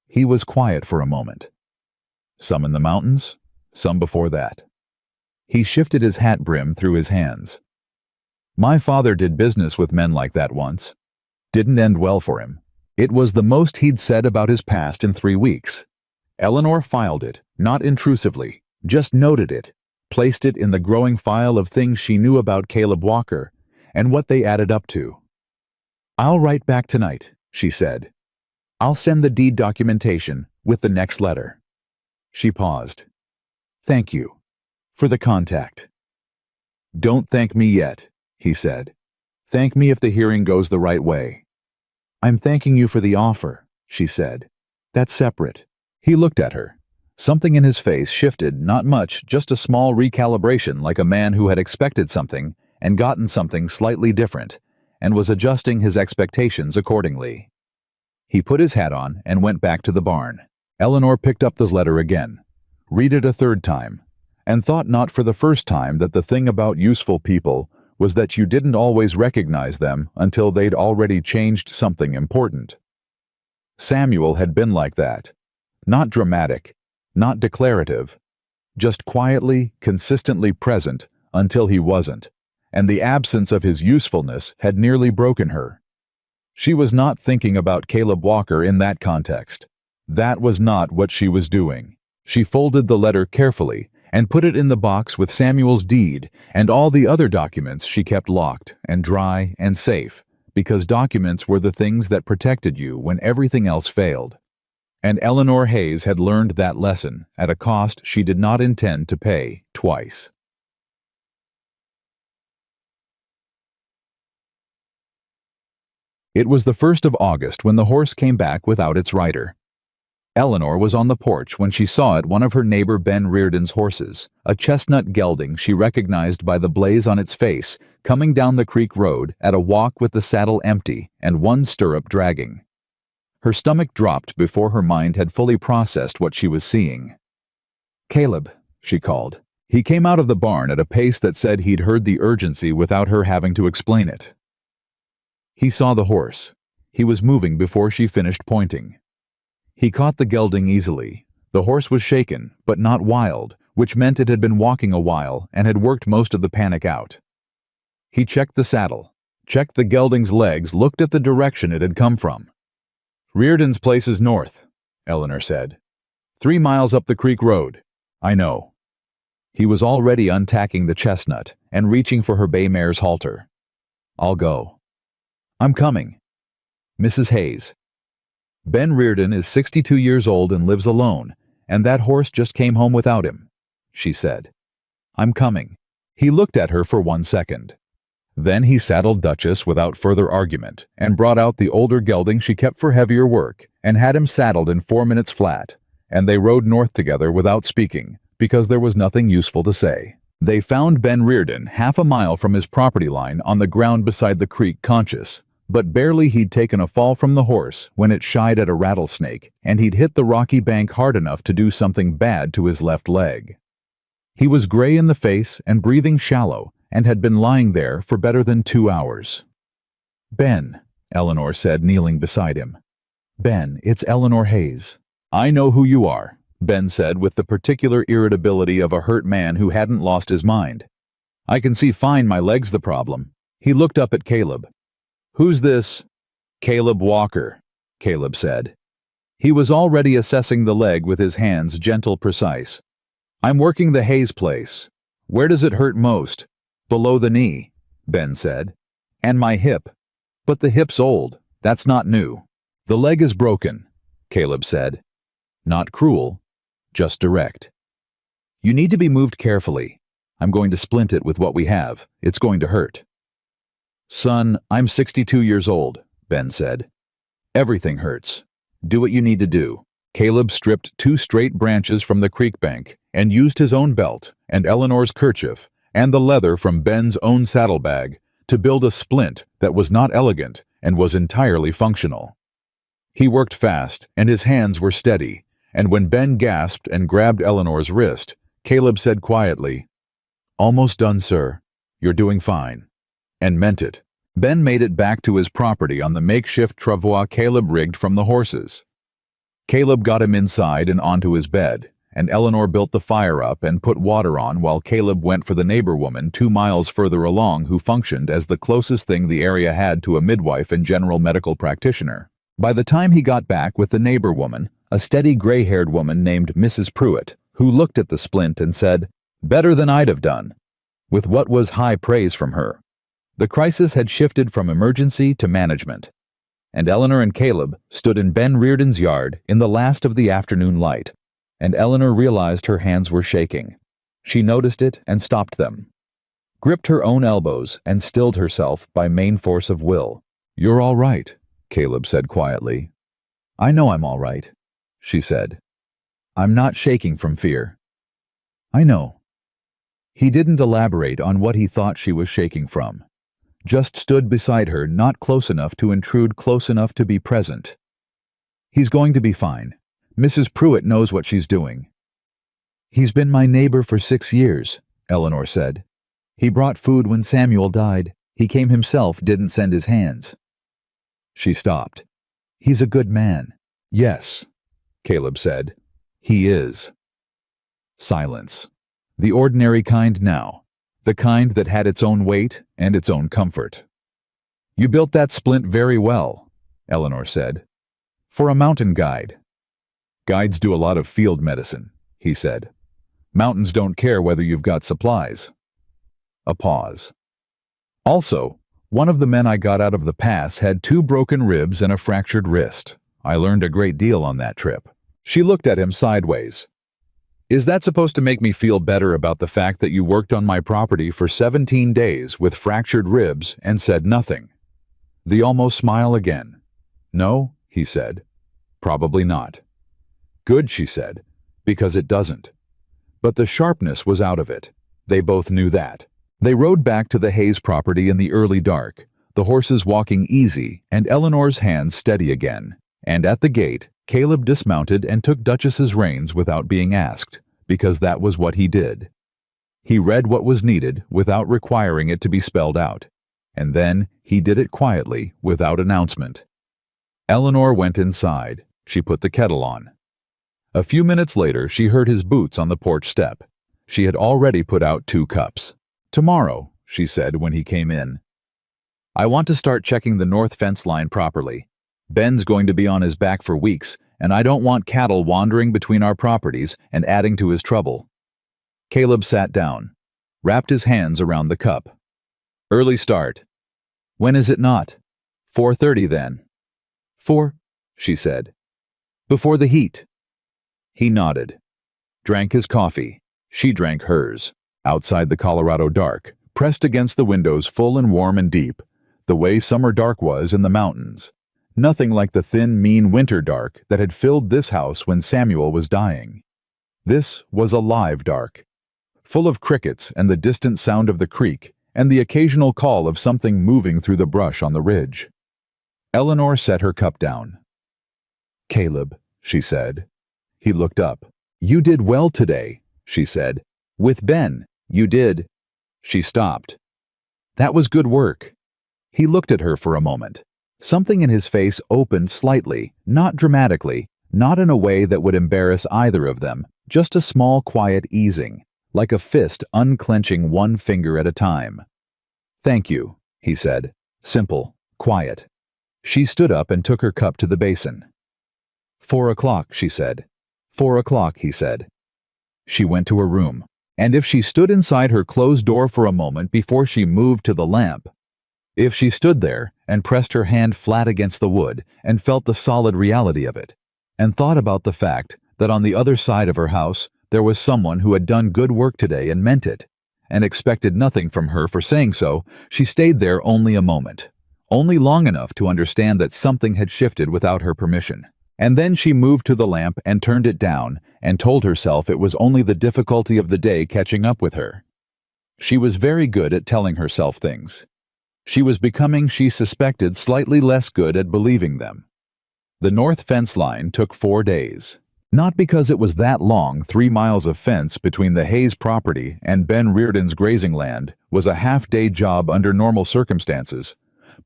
He was quiet for a moment. "Some in the mountains, some before that." He shifted his hat brim through his hands. "My father did business with men like that once. Didn't end well for him." It was the most he'd said about his past in 3 weeks. Eleanor filed it, not intrusively, just noted it, placed it in the growing file of things she knew about Caleb Walker and what they added up to. "I'll write back tonight," she said. "I'll send the deed documentation with the next letter." She paused. "Thank you for the contact." "Don't thank me yet," he said. "Thank me if the hearing goes the right way." "I'm thanking you for the offer," she said. "That's separate." He looked at her. Something in his face shifted, not much, just a small recalibration, like a man who had expected something and gotten something slightly different, and was adjusting his expectations accordingly. He put his hat on and went back to the barn. Eleanor picked up the letter again, read it a third time, and thought not for the first time that the thing about useful people was that you didn't always recognize them until they'd already changed something important. Samuel had been like that. Not dramatic, not declarative, just quietly, consistently present until he wasn't, and the absence of his usefulness had nearly broken her. She was not thinking about Caleb Walker in that context. That was not what she was doing. She folded the letter carefully and put it in the box with Samuel's deed and all the other documents she kept locked and dry and safe, because documents were the things that protected you when everything else failed. And Eleanor Hayes had learned that lesson at a cost she did not intend to pay twice. It was the 1st of August when the horse came back without its rider. Eleanor was on the porch when she saw it one of her neighbor Ben Reardon's horses, a chestnut gelding she recognized by the blaze on its face, coming down the creek road at a walk with the saddle empty and one stirrup dragging. Her stomach dropped before her mind had fully processed what she was seeing. "Caleb," she called. He came out of the barn at a pace that said he'd heard the urgency without her having to explain it. He saw the horse. He was moving before she finished pointing. He caught the gelding easily. The horse was shaken, but not wild, which meant it had been walking a while and had worked most of the panic out. He checked the saddle, checked the gelding's legs, looked at the direction it had come from. "Reardon's place is north," Eleanor said. 3 miles up the creek road." "I know." He was already untacking the chestnut and reaching for her bay mare's halter. "I'll go." "I'm coming." "Mrs. Hayes." "Ben Reardon is 62 years old and lives alone, and that horse just came home without him," she said. "I'm coming." He looked at her for 1 second. Then he saddled Duchess without further argument and brought out the older gelding she kept for heavier work and had him saddled in 4 minutes flat, and they rode north together without speaking because there was nothing useful to say. They found Ben Reardon half a mile from his property line on the ground beside the creek, conscious, but barely he'd taken a fall from the horse when it shied at a rattlesnake, and he'd hit the rocky bank hard enough to do something bad to his left leg. He was gray in the face and breathing shallow, and had been lying there for better than 2 hours. "Ben," Eleanor said, kneeling beside him. "Ben, it's Eleanor Hayes." "I know who you are," Ben said with the particular irritability of a hurt man who hadn't lost his mind. "I can see fine my leg's the problem." He looked up at Caleb. "Who's this?" "Caleb Walker," Caleb said. He was already assessing the leg with his hands, gentle, precise. "I'm working the Hayes place. Where does it hurt most?" "Below the knee," Ben said. "And my hip." "But the hip's old. That's not new." "The leg is broken," Caleb said. Not cruel, just direct. "You need to be moved carefully. I'm going to splint it with what we have. It's going to hurt." "Son, I'm 62 years old," Ben said. "Everything hurts. Do what you need to do." Caleb stripped 2 straight branches from the creek bank and used his own belt and Eleanor's kerchief and the leather from Ben's own saddlebag to build a splint that was not elegant and was entirely functional. He worked fast, and his hands were steady, and when Ben gasped and grabbed Eleanor's wrist, Caleb said quietly, "Almost done, sir. You're doing fine," and meant it. Ben made it back to his property on the makeshift travois Caleb rigged from the horses. Caleb got him inside and onto his bed, and Eleanor built the fire up and put water on while Caleb went for the neighbor woman 2 miles further along who functioned as the closest thing the area had to a midwife and general medical practitioner. By the time he got back with the neighbor woman, a steady gray-haired woman named Mrs. Pruitt, who looked at the splint and said, "Better than I'd have done," with what was high praise from her. The crisis had shifted from emergency to management, and Eleanor and Caleb stood in Ben Reardon's yard in the last of the afternoon light, and Eleanor realized her hands were shaking. She noticed it and stopped them, gripped her own elbows and stilled herself by main force of will. "You're all right," Caleb said quietly. I know I'm all right, she said. I'm not shaking from fear. I know. He didn't elaborate on what he thought she was shaking from. Just stood beside her, not close enough to intrude, close enough to be present. He's going to be fine. Mrs. Pruitt knows what she's doing. He's been my neighbor for 6 years, Eleanor said. He brought food when Samuel died. He came himself, didn't send his hands. She stopped. He's a good man. Yes, Caleb said. He is. Silence. The ordinary kind now. The kind that had its own weight and its own comfort. You built that splint very well, Eleanor said. For a mountain guide. Guides do a lot of field medicine, he said. Mountains don't care whether you've got supplies. A pause. Also, one of the men I got out of the pass had 2 broken ribs and a fractured wrist. I learned a great deal on that trip. She looked at him sideways. Is that supposed to make me feel better about the fact that you worked on my property for 17 days with fractured ribs and said nothing? The almost smile again. No, he said. Probably not. Good, she said, because it doesn't. But the sharpness was out of it. They both knew that. They rode back to the Hayes property in the early dark, the horses walking easy and Eleanor's hands steady again. And at the gate, Caleb dismounted and took Duchess's reins without being asked, because that was what he did. He read what was needed without requiring it to be spelled out, and then he did it quietly without announcement. Eleanor went inside. She put the kettle on. A few minutes later, she heard his boots on the porch step. She had already put out 2 cups. Tomorrow, she said when he came in. I want to start checking the north fence line properly. Ben's going to be on his back for weeks, and I don't want cattle wandering between our properties and adding to his trouble. Caleb sat down, wrapped his hands around the cup. Early start. When is it not? 4:30 then. 4, she said. Before the heat. He nodded, drank his coffee. She drank hers. Outside the Colorado dark, pressed against the windows full and warm and deep, the way summer dark was in the mountains. Nothing like the thin, mean winter dark that had filled this house when Samuel was dying. This was a live dark, full of crickets and the distant sound of the creek and the occasional call of something moving through the brush on the ridge. Eleanor set her cup down. Caleb, she said. He looked up. You did well today, she said. With Ben, you did. She stopped. That was good work. He looked at her for a moment. Something in his face opened slightly, not dramatically, not in a way that would embarrass either of them, just a small quiet easing, like a fist unclenching one finger at a time. Thank you, he said. Simple, quiet. She stood up and took her cup to the basin. 4 o'clock, she said. 4 o'clock, he said. She went to her room, and if she stood inside her closed door for a moment before she moved to the lamp, if she stood there and pressed her hand flat against the wood and felt the solid reality of it, and thought about the fact that on the other side of her house there was someone who had done good work today and meant it, and expected nothing from her for saying so, she stayed there only a moment, only long enough to understand that something had shifted without her permission. And then she moved to the lamp and turned it down and told herself it was only the difficulty of the day catching up with her. She was very good at telling herself things. She was becoming, she suspected, slightly less good at believing them. The north fence line took 4 days. Not because it was that long. 3 miles of fence between the Hayes property and Ben Reardon's grazing land was a half-day job under normal circumstances,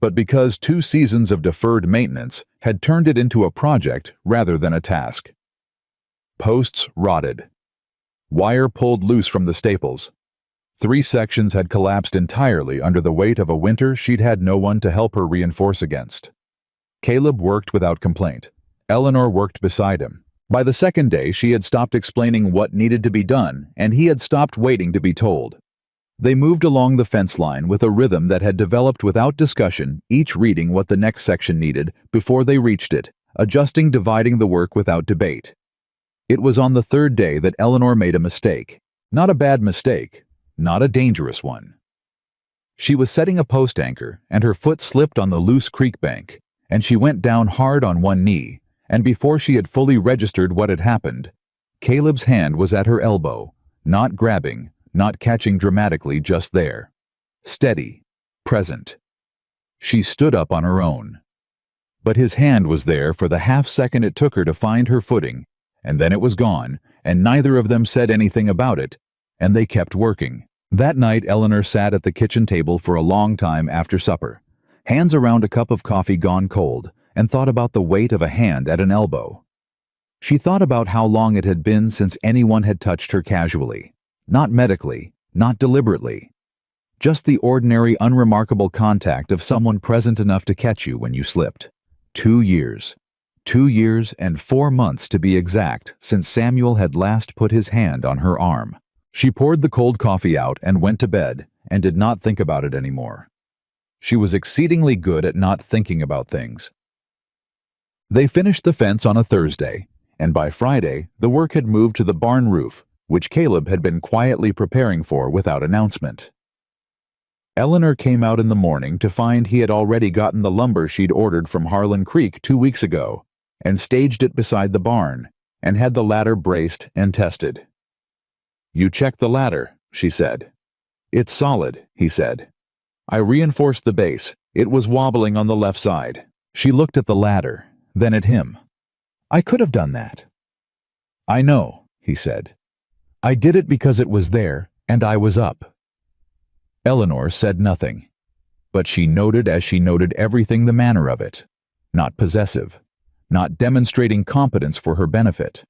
but because 2 seasons of deferred maintenance had turned it into a project rather than a task. Posts rotted. Wire pulled loose from the staples. 3 sections had collapsed entirely under the weight of a winter she'd had no one to help her reinforce against. Caleb worked without complaint. Eleanor worked beside him. By the 2nd day, she had stopped explaining what needed to be done, and he had stopped waiting to be told. They moved along the fence line with a rhythm that had developed without discussion, each reading what the next section needed before they reached it, adjusting, dividing the work without debate. It was on the 3rd day that Eleanor made a mistake. Not a bad mistake, not a dangerous one. She was setting a post anchor, and her foot slipped on the loose creek bank, and she went down hard on one knee, and before she had fully registered what had happened, Caleb's hand was at her elbow, not grabbing, not catching dramatically, just there. Steady, present. She stood up on her own. But his hand was there for the half second it took her to find her footing, and then it was gone, and neither of them said anything about it, and they kept working. That night Eleanor sat at the kitchen table for a long time after supper, hands around a cup of coffee gone cold, and thought about the weight of a hand at an elbow. She thought about how long it had been since anyone had touched her casually, not medically, not deliberately. Just the ordinary, unremarkable contact of someone present enough to catch you when you slipped. 2 years. 2 years and 4 months to be exact since Samuel had last put his hand on her arm. She poured the cold coffee out and went to bed and did not think about it anymore. She was exceedingly good at not thinking about things. They finished the fence on a Thursday, and by Friday the work had moved to the barn roof, which Caleb had been quietly preparing for without announcement. Eleanor came out in the morning to find he had already gotten the lumber she'd ordered from Harlan Creek 2 weeks ago, and staged it beside the barn, and had the ladder braced and tested. "You checked the ladder," she said. "It's solid," he said. "I reinforced the base. It was wobbling on the left side." She looked at the ladder, then at him. "I could have done that." "I know," he said. "I did it because it was there, and I was up." Eleanor said nothing, but she noted as she noted everything the manner of it. Not possessive, not demonstrating competence for her benefit.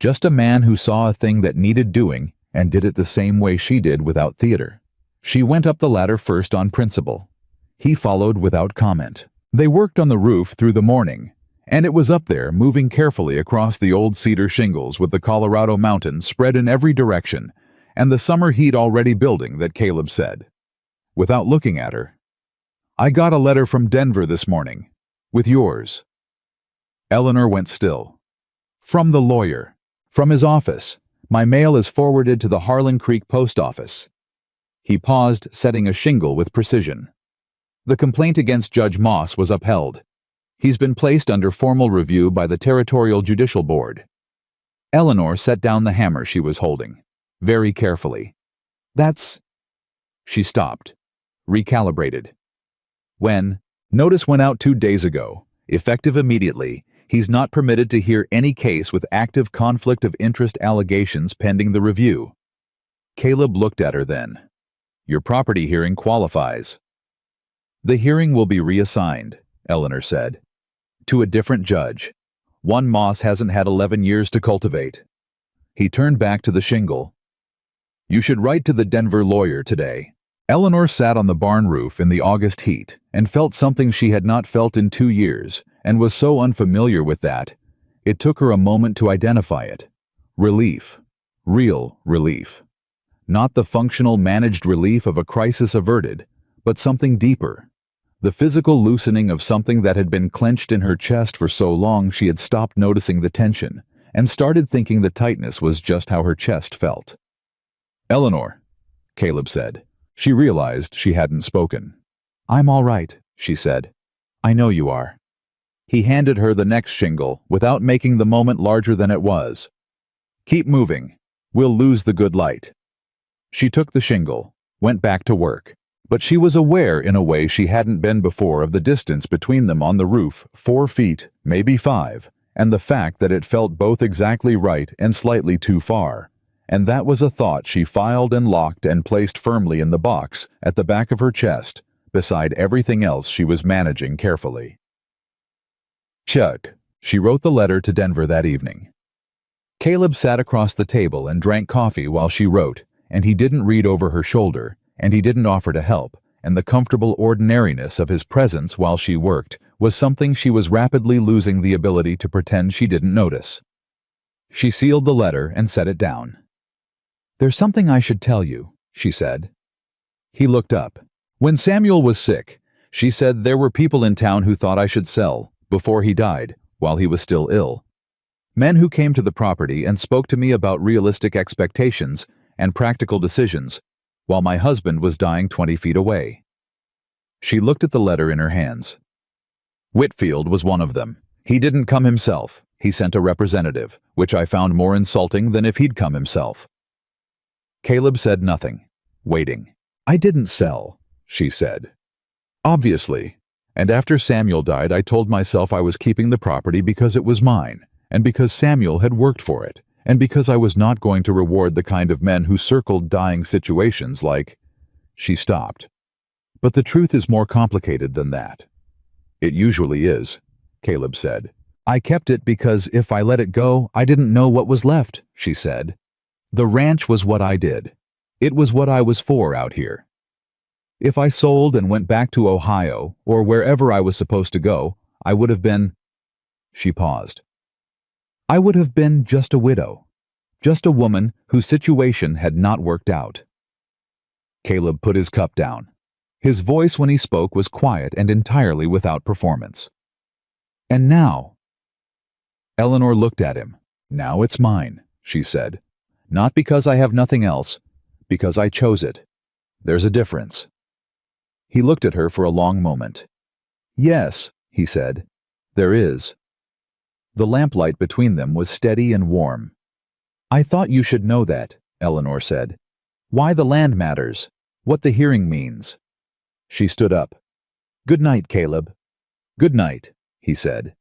Just a man who saw a thing that needed doing and did it the same way she did, without theater. She went up the ladder first on principle. He followed without comment. They worked on the roof through the morning, and it was up there, moving carefully across the old cedar shingles with the Colorado mountains spread in every direction, and the summer heat already building, that Caleb said, without looking at her, "I got a letter from Denver this morning, with yours." Eleanor went still. "From the lawyer. From his office. My mail is forwarded to the Harlan Creek post office." He paused, setting a shingle with precision. "The complaint against Judge Moss was upheld. He's been placed under formal review by the Territorial Judicial Board." Eleanor set down the hammer she was holding, very carefully. "That's—" She stopped, recalibrated. Notice went out 2 days ago, effective immediately. He's not permitted to hear any case with active conflict of interest allegations pending the review." Caleb looked at her then. "Your property hearing qualifies." "The hearing will be reassigned," Eleanor said, "to a different judge. One Moss hasn't had 11 years to cultivate." He turned back to the shingle. "You should write to the Denver lawyer today." Eleanor sat on the barn roof in the August heat and felt something she had not felt in 2 years, and was so unfamiliar with that, it took her a moment to identify it. Relief. Real relief. Not the functional, managed relief of a crisis averted, but something deeper. The physical loosening of something that had been clenched in her chest for so long she had stopped noticing the tension, and started thinking the tightness was just how her chest felt. "Eleanor," Caleb said. She realized she hadn't spoken. "I'm all right," she said. "I know you are." He handed her the next shingle without making the moment larger than it was. "Keep moving. We'll lose the good light." She took the shingle, went back to work, but she was aware in a way she hadn't been before of the distance between them on the roof, 4 feet, maybe 5, and the fact that it felt both exactly right and slightly too far. And that was a thought she filed and locked and placed firmly in the box at the back of her chest, beside everything else she was managing carefully. Chuck. She wrote the letter to Denver that evening. Caleb sat across the table and drank coffee while she wrote, and he didn't read over her shoulder, and he didn't offer to help, and the comfortable ordinariness of his presence while she worked was something she was rapidly losing the ability to pretend she didn't notice. She sealed the letter and set it down. "There's something I should tell you," she said. He looked up. "When Samuel was sick, she said there were people in town who thought I should sell, before he died, while he was still ill. Men who came to the property and spoke to me about realistic expectations and practical decisions, while my husband was dying 20 feet away." She looked at the letter in her hands. Whitfield was one of them. He didn't come himself. He sent a representative, which I found more insulting than if he'd come himself. Caleb said nothing, waiting. I didn't sell, she said. Obviously. And after Samuel died, I told myself I was keeping the property because it was mine, and because Samuel had worked for it, and because I was not going to reward the kind of men who circled dying situations like... She stopped. But the truth is more complicated than that. It usually is, Caleb said. I kept it because if I let it go, I didn't know what was left, she said. The ranch was what I did. It was what I was for out here. If I sold and went back to Ohio, or wherever I was supposed to go, I would have been... She paused. I would have been just a widow. Just a woman whose situation had not worked out. Caleb put his cup down. His voice when he spoke was quiet and entirely without performance. And now... Eleanor looked at him. Now it's mine, she said. Not because I have nothing else, because I chose it. There's a difference. He looked at her for a long moment. Yes, he said, there is. The lamplight between them was steady and warm. I thought you should know that, Eleanor said. Why the land matters, what the hearing means. She stood up. Good night, Caleb. Good night, he said.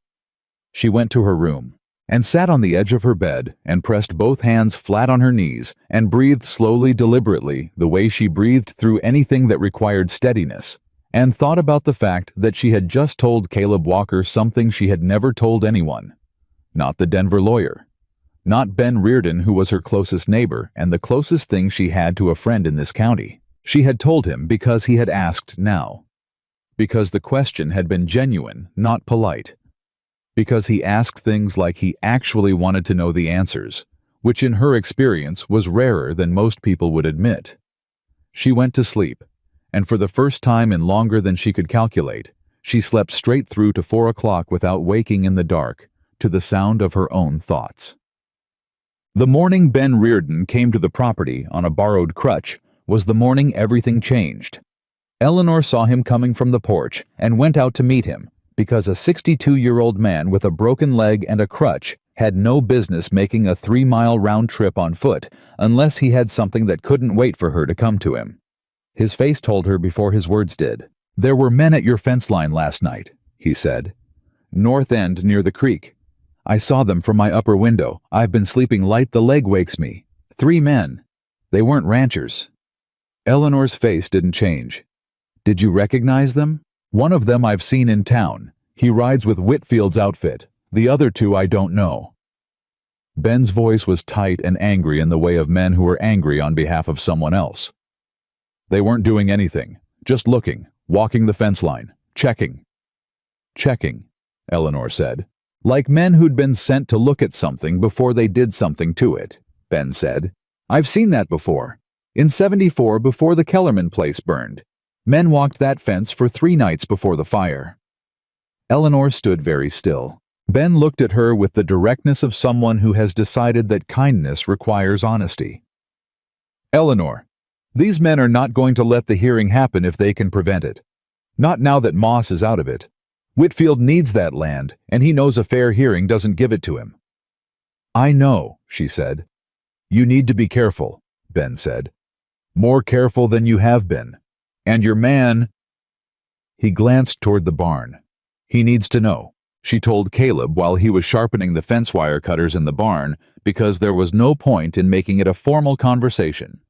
She went to her room and sat on the edge of her bed and pressed both hands flat on her knees and breathed slowly, deliberately, the way she breathed through anything that required steadiness, and thought about the fact that she had just told Caleb Walker something she had never told anyone. Not the Denver lawyer. Not Ben Reardon, who was her closest neighbor and the closest thing she had to a friend in this county. She had told him because he had asked now. Because the question had been genuine, not polite. Because he asked things like he actually wanted to know the answers, which in her experience was rarer than most people would admit. She went to sleep, and for the first time in longer than she could calculate, she slept straight through to 4 o'clock without waking in the dark, to the sound of her own thoughts. The morning Ben Reardon came to the property on a borrowed crutch was the morning everything changed. Eleanor saw him coming from the porch and went out to meet him, because a 62-year-old man with a broken leg and a crutch had no business making a 3-mile round trip on foot unless he had something that couldn't wait for her to come to him. His face told her before his words did. There were men at your fence line last night, he said. North end near the creek. I saw them from my upper window. I've been sleeping light, the leg wakes me. 3 men. They weren't ranchers. Eleanor's face didn't change. Did you recognize them? One of them I've seen in town. He rides with Whitfield's outfit. The other 2 I don't know. Ben's voice was tight and angry in the way of men who were angry on behalf of someone else. They weren't doing anything. Just looking, walking the fence line, checking. Checking, Eleanor said. Like men who'd been sent to look at something before they did something to it, Ben said. I've seen that before. In '74, before the Kellerman place burned. Men walked that fence for 3 nights before the fire. Eleanor stood very still. Ben looked at her with the directness of someone who has decided that kindness requires honesty. Eleanor, these men are not going to let the hearing happen if they can prevent it. Not now that Moss is out of it. Whitfield needs that land, and he knows a fair hearing doesn't give it to him. I know, she said. You need to be careful, Ben said. More careful than you have been. And your man... He glanced toward the barn. He needs to know, she told Caleb while he was sharpening the fence wire cutters in the barn, because there was no point in making it a formal conversation.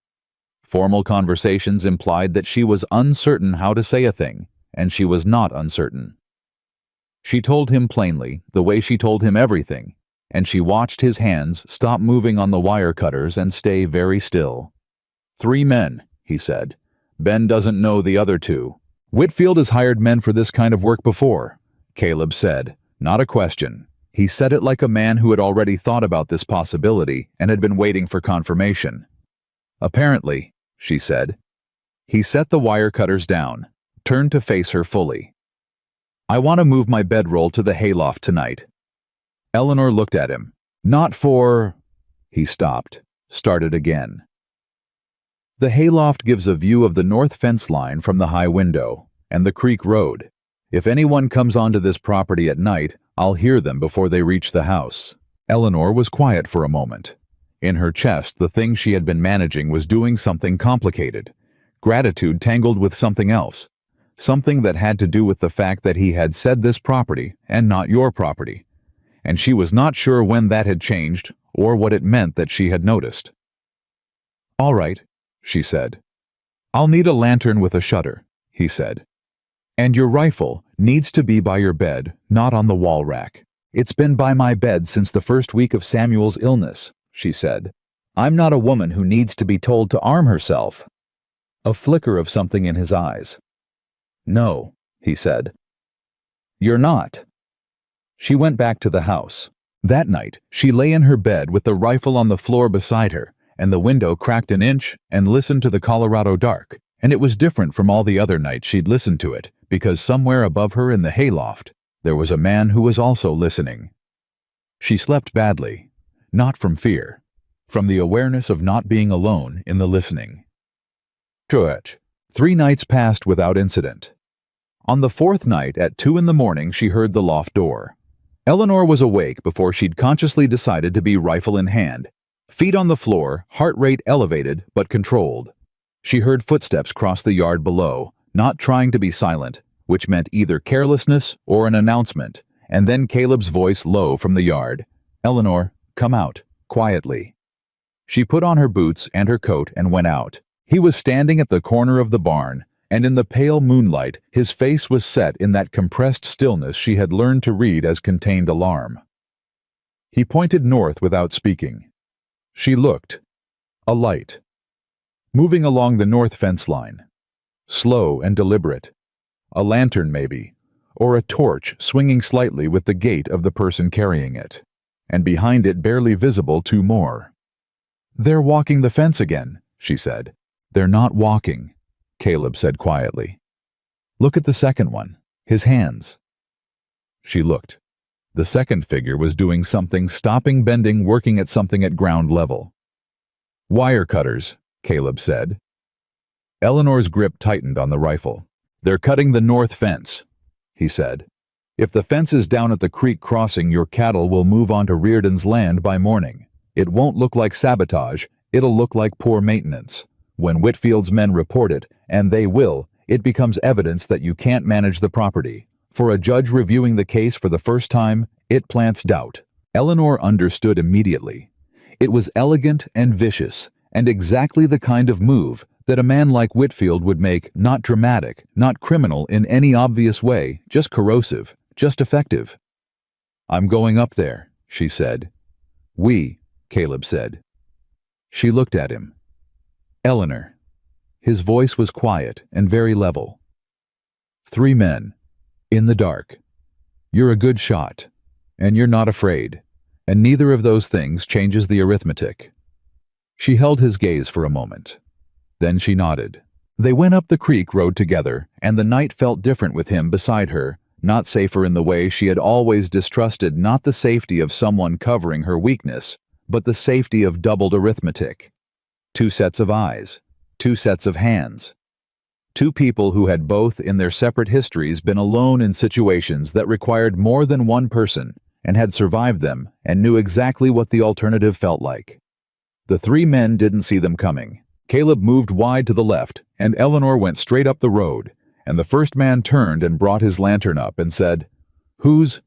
Formal conversations implied that she was uncertain how to say a thing, and she was not uncertain. She told him plainly, the way she told him everything, and she watched his hands stop moving on the wire cutters and stay very still. 3 men, he said. Ben doesn't know the other 2. Whitfield has hired men for this kind of work before, Caleb said. Not a question. He said it like a man who had already thought about this possibility and had been waiting for confirmation. Apparently, she said. He set the wire cutters down, turned to face her fully. I want to move my bedroll to the hayloft tonight. Eleanor looked at him. Not for... He stopped, started again. The hayloft gives a view of the north fence line from the high window, and the creek road, If anyone comes onto this property at night, I'll hear them before they reach the house." Eleanor was quiet for a moment. In her chest, the thing she had been managing was doing something complicated. Gratitude tangled with something else. Something that had to do with the fact that he had said this property and not your property. And she was not sure when that had changed or what it meant that she had noticed. "All right," she said. "I'll need a lantern with a shutter," he said. "And your rifle needs to be by your bed, not on the wall rack." "It's been by my bed since the first week of Samuel's illness," she said. "I'm not a woman who needs to be told to arm herself." A flicker of something in his eyes. "No," he said. "You're not." She went back to the house. That night, she lay in her bed with the rifle on the floor beside her, and the window cracked an inch, and listened to the Colorado dark. And it was different from all the other nights she'd listened to it, because somewhere above her in the hayloft, there was a man who was also listening. She slept badly, not from fear, from the awareness of not being alone in the listening. Church. 3 nights passed without incident. On the 4th night at 2 in the morning, she heard the loft door. Eleanor was awake before she'd consciously decided to be rifle in hand. Feet on the floor, heart rate elevated but controlled. She heard footsteps cross the yard below, not trying to be silent, which meant either carelessness or an announcement, and then Caleb's voice low from the yard. "Eleanor, come out, quietly." She put on her boots and her coat and went out. He was standing at the corner of the barn, and in the pale moonlight, his face was set in that compressed stillness she had learned to read as contained alarm. He pointed north without speaking. She looked. A light. Moving along the north fence line. Slow and deliberate. A lantern, maybe, or a torch swinging slightly with the gait of the person carrying it. And behind it, barely visible, 2 more. "They're walking the fence again," she said. "They're not walking," Caleb said quietly. "Look at the second one, his hands." She looked. The second figure was doing something, stopping, bending, working at something at ground level. "Wire cutters," Caleb said. Eleanor's grip tightened on the rifle. "They're cutting the north fence," he said. "If the fence is down at the creek crossing, your cattle will move onto Reardon's land by morning. It won't look like sabotage, it'll look like poor maintenance. When Whitfield's men report it, and they will, it becomes evidence that you can't manage the property. For a judge reviewing the case for the first time, it plants doubt." Eleanor understood immediately. It was elegant and vicious, and exactly the kind of move that a man like Whitfield would make, not dramatic, not criminal in any obvious way, just corrosive, just effective. "I'm going up there," she said. "We," Caleb said. She looked at him. "Eleanor." His voice was quiet and very level. 3 men. In the dark. You're a good shot. And you're not afraid. And neither of those things changes the arithmetic." She held his gaze for a moment. Then she nodded. They went up the creek road together, and the night felt different with him beside her, not safer in the way she had always distrusted, not the safety of someone covering her weakness, but the safety of doubled arithmetic. 2 sets of eyes. 2 sets of hands. 2 people who had both, in their separate histories, been alone in situations that required more than one person, and had survived them, and knew exactly what the alternative felt like. The 3 men didn't see them coming. Caleb moved wide to the left, and Eleanor went straight up the road, and the first man turned and brought his lantern up and said, "Who's?"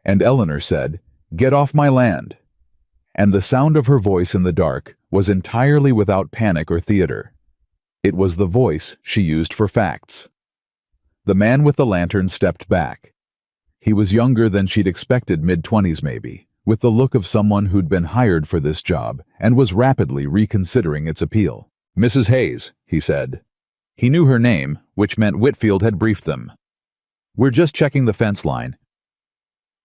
And Eleanor said, "Get off my land." And the sound of her voice in the dark was entirely without panic or theater. It was the voice she used for facts. The man with the lantern stepped back. He was younger than she'd expected, mid-20s maybe, with the look of someone who'd been hired for this job and was rapidly reconsidering its appeal. "Mrs. Hayes," he said. He knew her name, which meant Whitfield had briefed them. "We're just checking the fence line."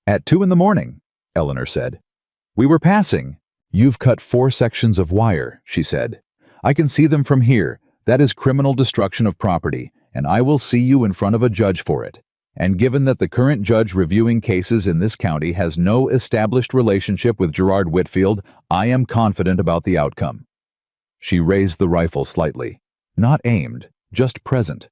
"At 2 in the morning," Eleanor said. "We were passing." "You've cut 4 sections of wire," she said. "I can see them from here. That is criminal destruction of property, and I will see you in front of a judge for it. And given that the current judge reviewing cases in this county has no established relationship with Gerard Whitfield, I am confident about the outcome." She raised the rifle slightly. Not aimed, just present.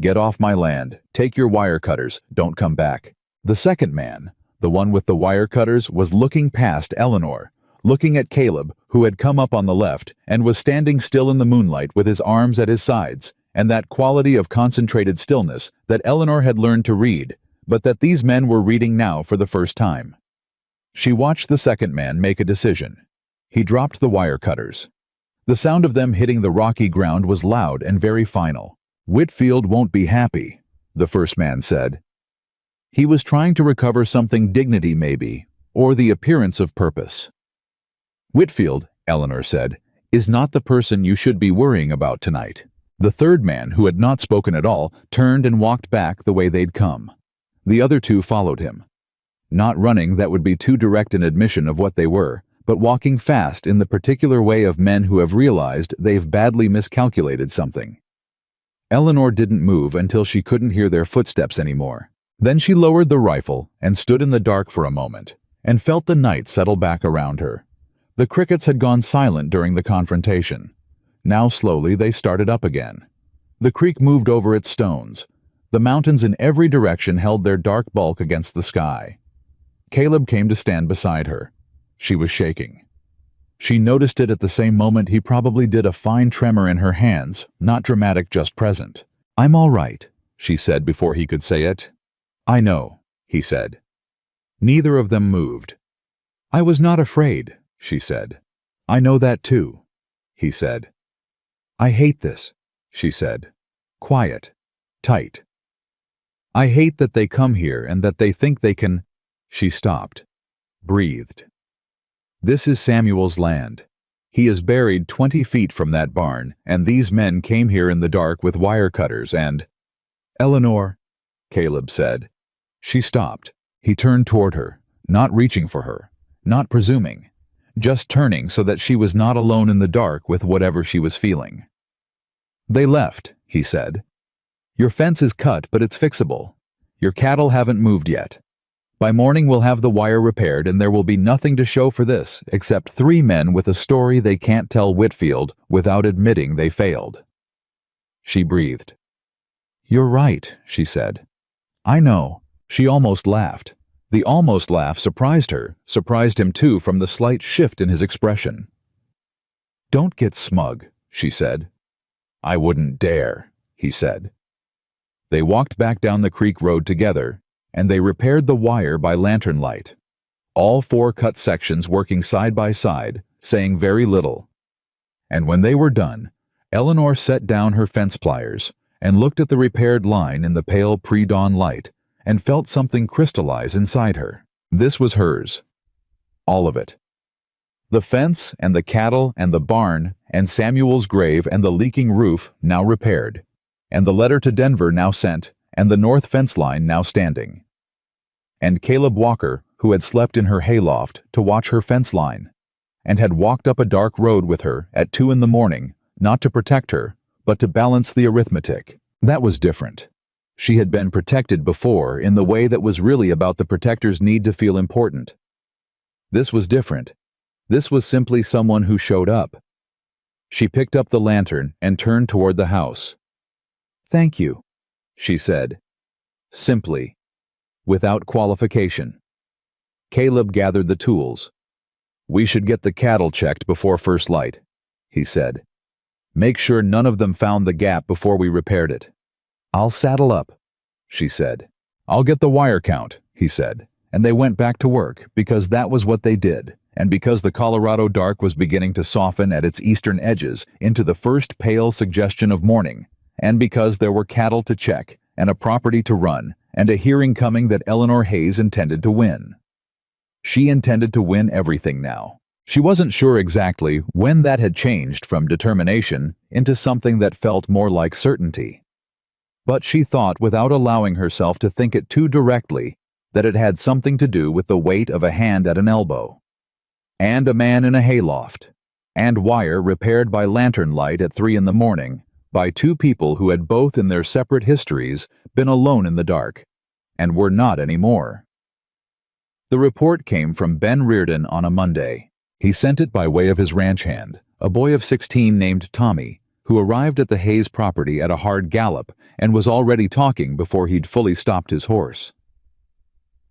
"Get off my land. Take your wire cutters. Don't come back." The second man, the one with the wire cutters, was looking past Eleanor, looking at Caleb, who had come up on the left and was standing still in the moonlight with his arms at his sides, and that quality of concentrated stillness that Eleanor had learned to read, but that these men were reading now for the first time. She watched the second man make a decision. He dropped the wire cutters. The sound of them hitting the rocky ground was loud and very final. "Whitfield won't be happy," the first man said. He was trying to recover something, dignity maybe, or the appearance of purpose. "Whitfield," Eleanor said, "is not the person you should be worrying about tonight." The third man, who had not spoken at all, turned and walked back the way they'd come. The other two followed him. Not running, that would be too direct an admission of what they were, but walking fast in the particular way of men who have realized they've badly miscalculated something. Eleanor didn't move until she couldn't hear their footsteps anymore. Then she lowered the rifle and stood in the dark for a moment, and felt the night settle back around her. The crickets had gone silent during the confrontation. Now slowly they started up again. The creek moved over its stones. The mountains in every direction held their dark bulk against the sky. Caleb came to stand beside her. She was shaking. She noticed it at the same moment he probably did, a fine tremor in her hands, not dramatic, just present. "I'm all right," she said before he could say it. "I know," he said. Neither of them moved. "I was not afraid," she said. "I know that too," he said. "I hate this," she said. Quiet. Tight. "I hate that they come here and that they think they can—" She stopped. Breathed. "This is Samuel's land. He is buried 20 feet from that barn, and these men came here in the dark with wire cutters and—" "Eleanor," Caleb said. She stopped. He turned toward her, not reaching for her, not presuming, just turning so that she was not alone in the dark with whatever she was feeling. "They left," he said. "Your fence is cut, but it's fixable. Your cattle haven't moved yet. By morning we'll have the wire repaired, and there will be nothing to show for this except 3 men with a story they can't tell Whitfield without admitting they failed." She breathed. "You're right," she said. "I know." She almost laughed. The almost laugh surprised her, surprised him too, from the slight shift in his expression. "Don't get smug," she said. "I wouldn't dare," he said. They walked back down the creek road together, and they repaired the wire by lantern light. All 4 cut sections working side by side, saying very little. And when they were done, Eleanor set down her fence pliers and looked at the repaired line in the pale pre-dawn light and felt something crystallize inside her. This was hers. All of it. The fence and the cattle and the barn and Samuel's grave and the leaking roof now repaired, and the letter to Denver now sent, and the north fence line now standing. And Caleb Walker, who had slept in her hayloft to watch her fence line, and had walked up a dark road with her at 2 in the morning, not to protect her, but to balance the arithmetic. That was different. She had been protected before in the way that was really about the protector's need to feel important. This was different. This was simply someone who showed up. She picked up the lantern and turned toward the house. "Thank you," she said. Simply. Without qualification. Caleb gathered the tools. "We should get the cattle checked before first light," he said. "Make sure none of them found the gap before we repaired it." "I'll saddle up," she said. "I'll get the wire count," he said, and they went back to work because that was what they did, and because the Colorado dark was beginning to soften at its eastern edges into the first pale suggestion of morning, and because there were cattle to check and a property to run and a hearing coming that Eleanor Hayes intended to win. She intended to win everything now. She wasn't sure exactly when that had changed from determination into something that felt more like certainty. But she thought, without allowing herself to think it too directly, that it had something to do with the weight of a hand at an elbow, and a man in a hayloft, and wire repaired by lantern light at 3 in the morning, by 2 people who had both in their separate histories been alone in the dark, and were not anymore. The report came from Ben Reardon on a Monday. He sent it by way of his ranch hand, a boy of 16 named Tommy, who arrived at the Hayes property at a hard gallop and was already talking before he'd fully stopped his horse.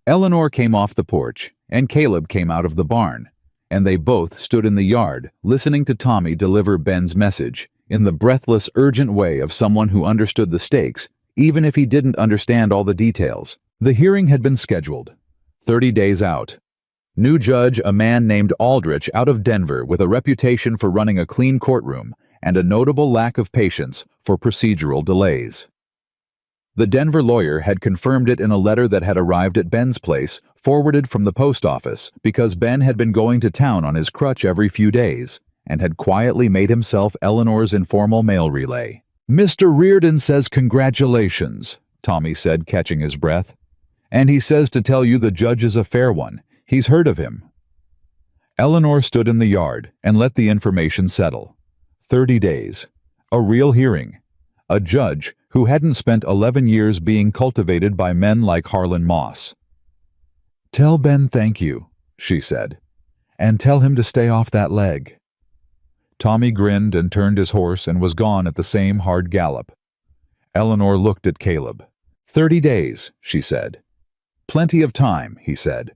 Eleanor came off the porch, and Caleb came out of the barn, and they both stood in the yard listening to Tommy deliver Ben's message in the breathless, urgent way of someone who understood the stakes, even if he didn't understand all the details. The hearing had been scheduled. 30 days out. New judge, a man named Aldrich out of Denver with a reputation for running a clean courtroom and a notable lack of patience for procedural delays. The Denver lawyer had confirmed it in a letter that had arrived at Ben's place, forwarded from the post office, because Ben had been going to town on his crutch every few days and had quietly made himself Eleanor's informal mail relay. "Mr. Reardon says congratulations," Tommy said, catching his breath. "And he says to tell you the judge is a fair one. He's heard of him." Eleanor stood in the yard and let the information settle. 30 days. A real hearing. A judge who hadn't spent 11 years being cultivated by men like Harlan Moss. "Tell Ben thank you," she said, "and tell him to stay off that leg." Tommy grinned and turned his horse and was gone at the same hard gallop. Eleanor looked at Caleb. 30 days, she said. "Plenty of time," he said,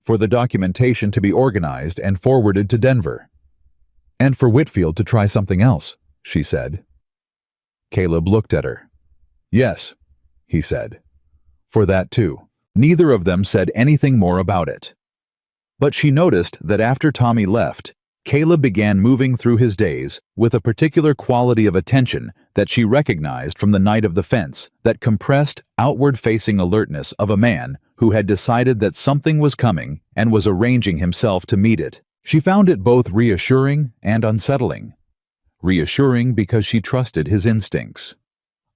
"for the documentation to be organized and forwarded to Denver." "And for Whitfield to try something else," she said. Caleb looked at her. "Yes," he said. "For that too." Neither of them said anything more about it. But she noticed that after Tommy left, Caleb began moving through his days with a particular quality of attention that she recognized from the night of the fence, that compressed, outward-facing alertness of a man who had decided that something was coming and was arranging himself to meet it. She found it both reassuring and unsettling. Reassuring because she trusted his instincts.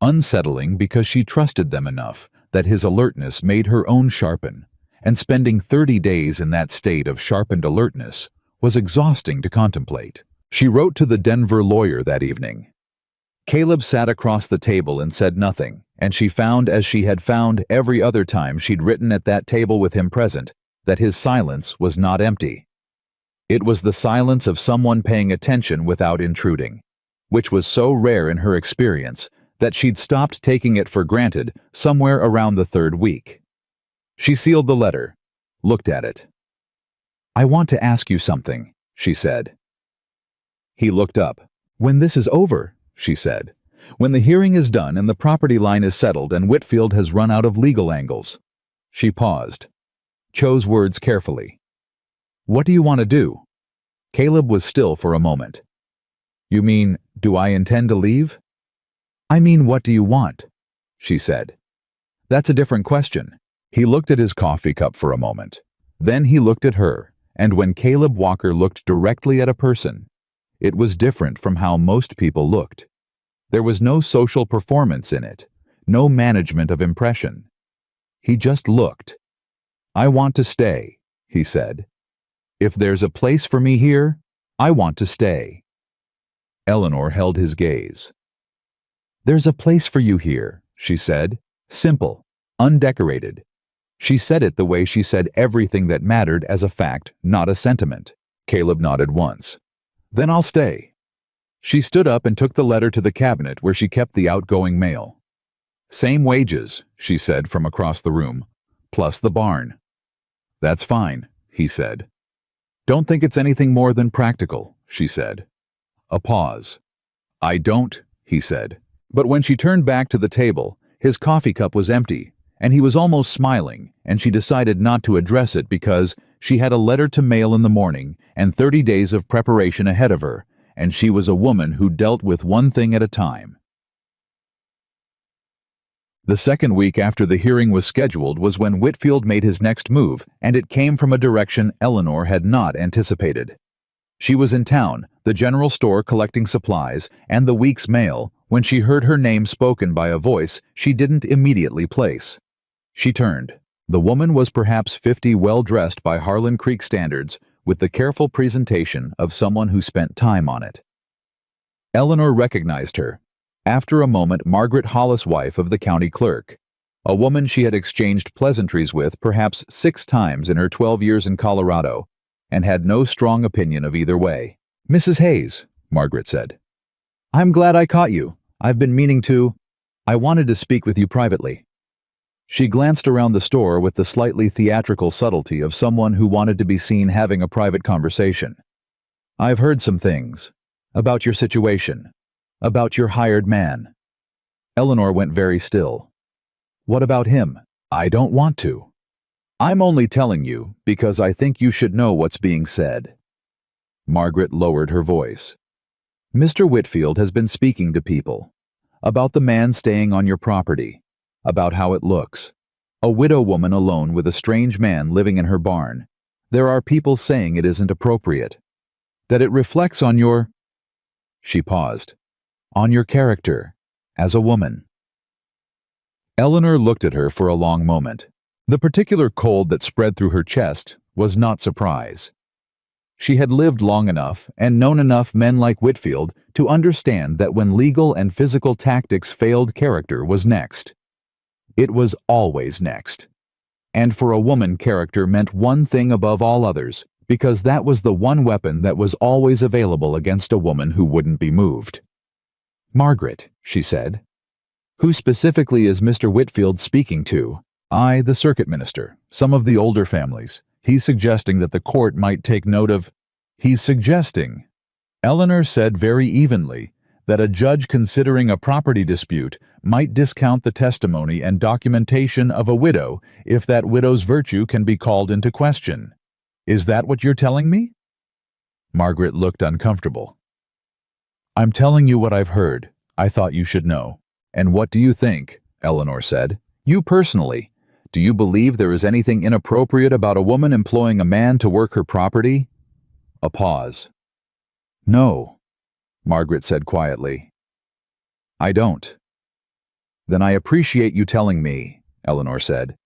Unsettling because she trusted them enough that his alertness made her own sharpen, and spending 30 days in that state of sharpened alertness was exhausting to contemplate. She wrote to the Denver lawyer that evening. Caleb sat across the table and said nothing, and she found, as she had found every other time she'd written at that table with him present, that his silence was not empty. It was the silence of someone paying attention without intruding, which was so rare in her experience that she'd stopped taking it for granted somewhere around the 3rd week. She sealed the letter, looked at it. "I want to ask you something," she said. He looked up. "When this is over," she said, "when the hearing is done and the property line is settled and Whitfield has run out of legal angles." She paused, chose words carefully. "What do you want to do?" Caleb was still for a moment. "You mean, do I intend to leave?" "I mean, what do you want?" she said. "That's a different question." He looked at his coffee cup for a moment. Then he looked at her, and when Caleb Walker looked directly at a person, it was different from how most people looked. There was no social performance in it, no management of impression. He just looked. "I want to stay," he said. "If there's a place for me here, I want to stay." Eleanor held his gaze. "There's a place for you here," she said, simple, undecorated. She said it the way she said everything that mattered as a fact, not a sentiment. Caleb nodded once. "Then I'll stay." She stood up and took the letter to the cabinet where she kept the outgoing mail. "Same wages," she said from across the room, "plus the barn." "That's fine," he said. "Don't think it's anything more than practical," she said. A pause. "I don't," he said. But when she turned back to the table, his coffee cup was empty, and he was almost smiling, and she decided not to address it because she had a letter to mail in the morning and 30 days of preparation ahead of her, and she was a woman who dealt with one thing at a time. The 2nd week after the hearing was scheduled was when Whitfield made his next move, and it came from a direction Eleanor had not anticipated. She was in town, the general store collecting supplies, and the week's mail, when she heard her name spoken by a voice she didn't immediately place. She turned. The woman was perhaps 50, well-dressed by Harlan Creek standards, with the careful presentation of someone who spent time on it. Eleanor recognized her. After a moment, Margaret Hollis, wife of the county clerk, a woman she had exchanged pleasantries with perhaps 6 times in her 12 years in Colorado, and had no strong opinion of either way. "Mrs. Hayes," Margaret said. I'm glad I caught you. I've been meaning to. I wanted to speak with you privately. She glanced around the store with the slightly theatrical subtlety of someone who wanted to be seen having a private conversation. I've heard some things. About your situation. About your hired man. Eleanor went very still. What about him? I don't want to. I'm only telling you because I think you should know what's being said. Margaret lowered her voice. Mr. Whitfield has been speaking to people. About the man staying on your property. About how it looks. A widow woman alone with a strange man living in her barn. There are people saying it isn't appropriate. That it reflects on your... She paused. On your character, as a woman. Eleanor looked at her for a long moment. The particular cold that spread through her chest was not surprise. She had lived long enough and known enough men like Whitfield to understand that when legal and physical tactics failed, character was next. It was always next. And for a woman, character meant one thing above all others, because that was the one weapon that was always available against a woman who wouldn't be moved. Margaret, she said. Who specifically is Mr. Whitfield speaking to? I, the circuit minister, some of the older families. He's suggesting that the court might take note of... He's suggesting, Eleanor said very evenly, that a judge considering a property dispute might discount the testimony and documentation of a widow if that widow's virtue can be called into question. Is that what you're telling me? Margaret looked uncomfortable. I'm telling you what I've heard. I thought you should know. And what do you think? Eleanor said. You personally. Do you believe there is anything inappropriate about a woman employing a man to work her property? A pause. No, Margaret said quietly. I don't. Then I appreciate you telling me, Eleanor said.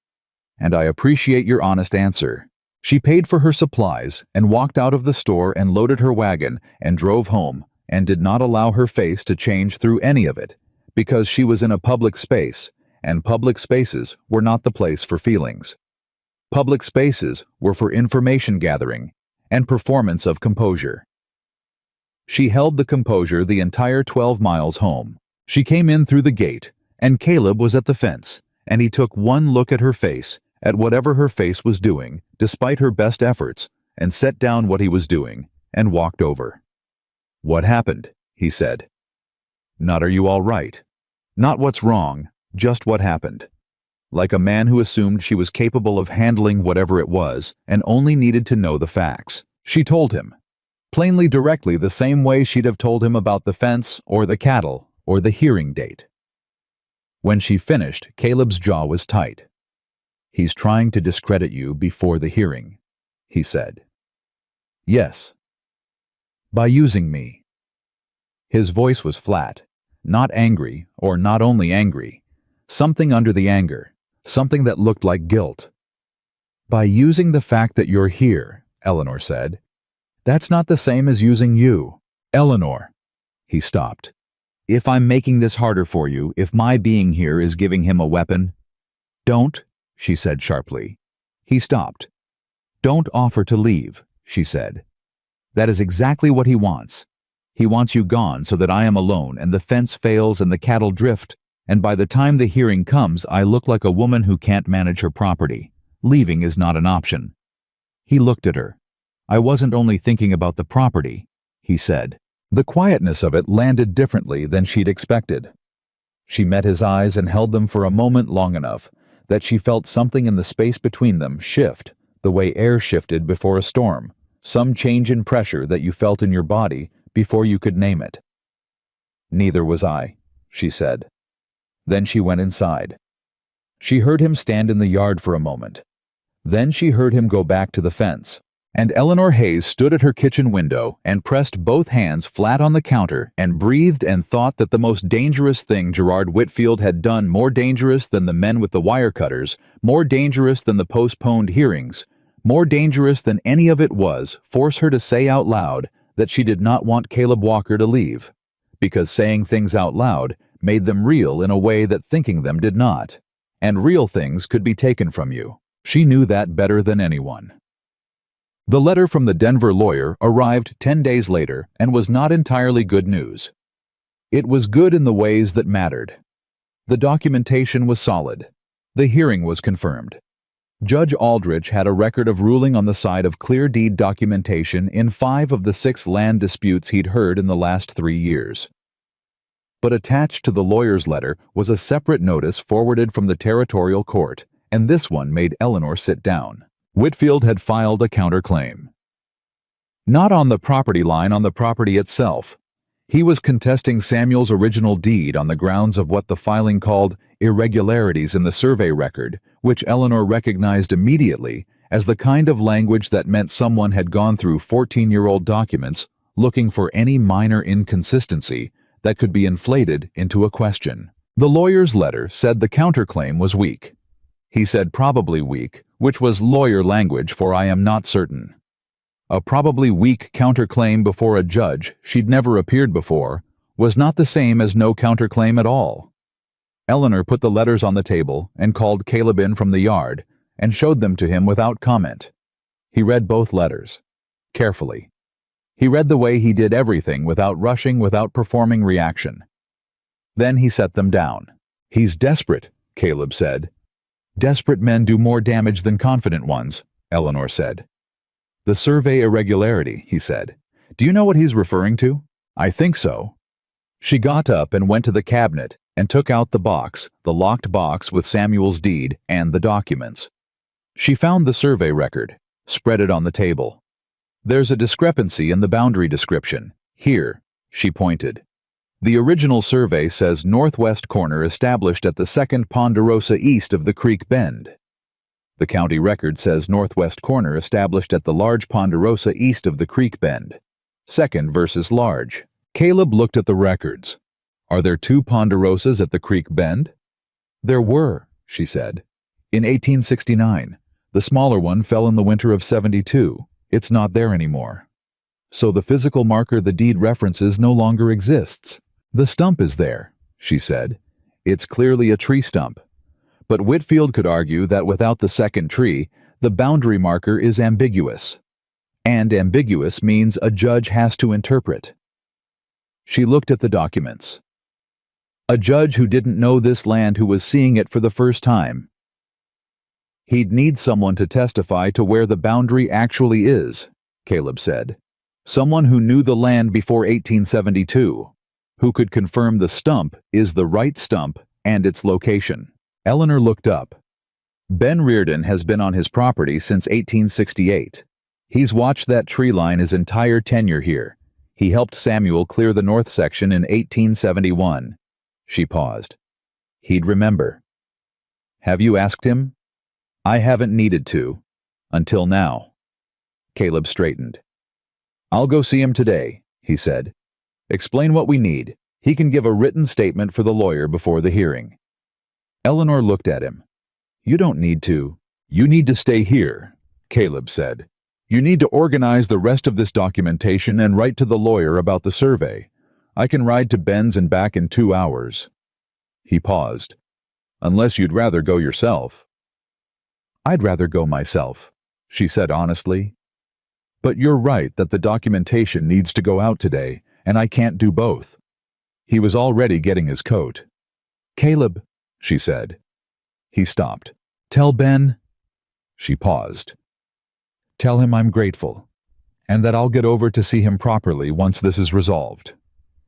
And I appreciate your honest answer. She paid for her supplies and walked out of the store and loaded her wagon and drove home and did not allow her face to change through any of it, because she was in a public space, and public spaces were not the place for feelings. Public spaces were for information gathering and performance of composure. She held the composure the entire 12 miles home. She came in through the gate, and Caleb was at the fence, and he took one look at her face, at whatever her face was doing, despite her best efforts, and set down what he was doing, and walked over. What happened? He said. Not are you all right? Not what's wrong, just what happened. Like a man who assumed she was capable of handling whatever it was, and only needed to know the facts. She told him. Plainly, directly, the same way she'd have told him about the fence, or the cattle, or the hearing date. When she finished, Caleb's jaw was tight. He's trying to discredit you before the hearing, he said. Yes. By using me. His voice was flat, not angry, or not only angry. Something under the anger, something that looked like guilt. By using the fact that you're here, Eleanor said. That's not the same as using you. Eleanor. He stopped. If I'm making this harder for you, if my being here is giving him a weapon... Don't, she said sharply. He stopped. Don't offer to leave, she said. That is exactly what he wants. He wants you gone so that I am alone and the fence fails and the cattle drift, and by the time the hearing comes, I look like a woman who can't manage her property. Leaving is not an option. He looked at her. I wasn't only thinking about the property, he said. The quietness of it landed differently than she'd expected. She met his eyes and held them for a moment long enough that she felt something in the space between them shift, the way air shifted before a storm, some change in pressure that you felt in your body before you could name it. Neither was I, she said. Then she went inside. She heard him stand in the yard for a moment. Then she heard him go back to the fence. And Eleanor Hayes stood at her kitchen window and pressed both hands flat on the counter and breathed and thought that the most dangerous thing Gerard Whitfield had done, more dangerous than the men with the wire cutters, more dangerous than the postponed hearings, more dangerous than any of it was, force her to say out loud that she did not want Caleb Walker to leave, because saying things out loud made them real in a way that thinking them did not, and real things could be taken from you. She knew that better than anyone. The letter from the Denver lawyer arrived 10 days later and was not entirely good news. It was good in the ways that mattered. The documentation was solid. The hearing was confirmed. Judge Aldrich had a record of ruling on the side of clear deed documentation in 5 of the 6 land disputes he'd heard in the last 3 years. But attached to the lawyer's letter was a separate notice forwarded from the territorial court, and this one made Eleanor sit down. Whitfield had filed a counterclaim. Not on the property line, on the property itself. He was contesting Samuel's original deed on the grounds of what the filing called irregularities in the survey record, which Eleanor recognized immediately as the kind of language that meant someone had gone through 14-year-old documents looking for any minor inconsistency that could be inflated into a question. The lawyer's letter said the counterclaim was weak. He said probably weak, which was lawyer language for I am not certain. A probably weak counterclaim before a judge she'd never appeared before was not the same as no counterclaim at all. Eleanor put the letters on the table and called Caleb in from the yard and showed them to him without comment. He read both letters, carefully. He read the way he did everything, without rushing, without performing reaction. Then he set them down. He's desperate, Caleb said. Desperate men do more damage than confident ones, Eleanor said. The survey irregularity, he said. Do you know what he's referring to? I think so. She got up and went to the cabinet and took out the box, the locked box with Samuel's deed and the documents. She found the survey record, spread it on the table. There's a discrepancy in the boundary description. Here, she pointed. The original survey says northwest corner established at the second ponderosa east of the creek bend. The county record says northwest corner established at the large ponderosa east of the creek bend. Second versus large. Caleb looked at the records. Are there 2 ponderosas at the creek bend? There were, she said. In 1869. The smaller one fell in the winter of 72. It's not there anymore. So the physical marker the deed references no longer exists. The stump is there, she said. It's clearly a tree stump. But Whitfield could argue that without the second tree, the boundary marker is ambiguous. And ambiguous means a judge has to interpret. She looked at the documents. A judge who didn't know this land who was seeing it for the first time. He'd need someone to testify to where the boundary actually is, Caleb said. Someone who knew the land before 1872, who could confirm the stump is the right stump and its location. Eleanor looked up. Ben Reardon has been on his property since 1868. He's watched that tree line his entire tenure here. He helped Samuel clear the north section in 1871. She paused. He'd remember. Have you asked him? I haven't needed to. Until now. Caleb straightened. I'll go see him today, he said. Explain what we need. He can give a written statement for the lawyer before the hearing. Eleanor looked at him. You don't need to. You need to stay here, Caleb said. You need to organize the rest of this documentation and write to the lawyer about the survey. I can ride to Ben's and back in 2 hours. He paused. Unless you'd rather go yourself. I'd rather go myself, she said honestly. But you're right that the documentation needs to go out today, and I can't do both. He was already getting his coat. Caleb, she said. He stopped. Tell Ben. She paused. Tell him I'm grateful, and that I'll get over to see him properly once this is resolved.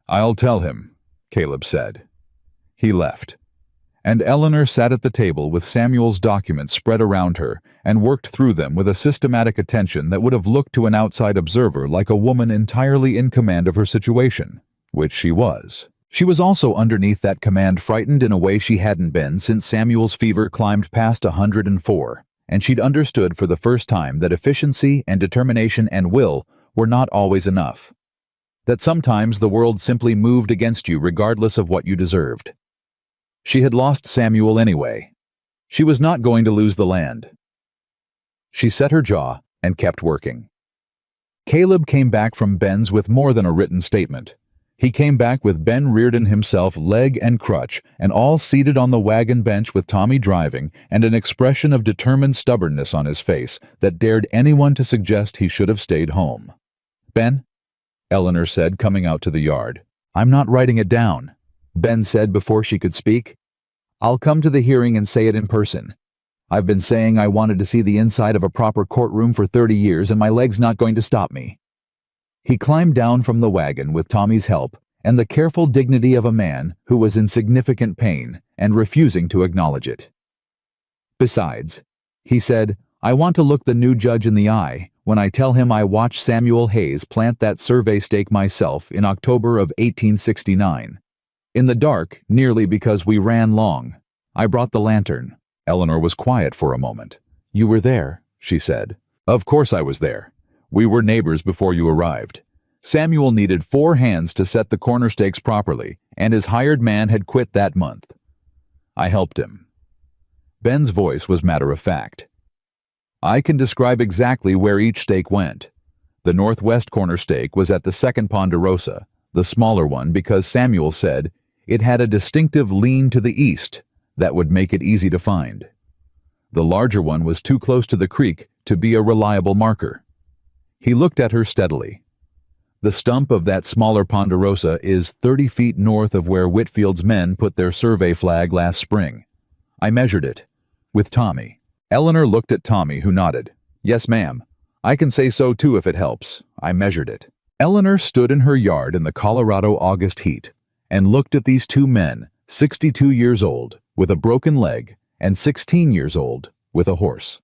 I'll tell him, Caleb said. He left, and Eleanor sat at the table with Samuel's documents spread around her and worked through them with a systematic attention that would have looked to an outside observer like a woman entirely in command of her situation, which she was. She was also underneath that command frightened in a way she hadn't been since Samuel's fever climbed past 104, and she'd understood for the first time that efficiency and determination and will were not always enough. That sometimes the world simply moved against you regardless of what you deserved. She had lost Samuel anyway. She was not going to lose the land. She set her jaw and kept working. Caleb came back from Ben's with more than a written statement. He came back with Ben Reardon himself, leg and crutch, and all seated on the wagon bench with Tommy driving, and an expression of determined stubbornness on his face that dared anyone to suggest he should have stayed home. Ben, Eleanor said, coming out to the yard. I'm not writing it down, Ben said before she could speak. I'll come to the hearing and say it in person. I've been saying I wanted to see the inside of a proper courtroom for 30 years and my leg's not going to stop me. He climbed down from the wagon with Tommy's help and the careful dignity of a man who was in significant pain and refusing to acknowledge it. Besides, he said, I want to look the new judge in the eye when I tell him I watched Samuel Hayes plant that survey stake myself in October of 1869. In the dark, nearly because we ran long. I brought the lantern. Eleanor was quiet for a moment. You were there, she said. Of course I was there. We were neighbors before you arrived. Samuel needed 4 hands to set the corner stakes properly, and his hired man had quit that month. I helped him. Ben's voice was matter-of-fact. I can describe exactly where each stake went. The northwest corner stake was at the second ponderosa, the smaller one because Samuel said it had a distinctive lean to the east that would make it easy to find. The larger one was too close to the creek to be a reliable marker. He looked at her steadily. The stump of that smaller ponderosa is 30 feet north of where Whitfield's men put their survey flag last spring. I measured it. With Tommy. Eleanor looked at Tommy, who nodded. Yes, ma'am. I can say so too if it helps. I measured it. Eleanor stood in her yard in the Colorado August heat and looked at these 2 men, 62 years old, with a broken leg, and 16 years old, with a horse.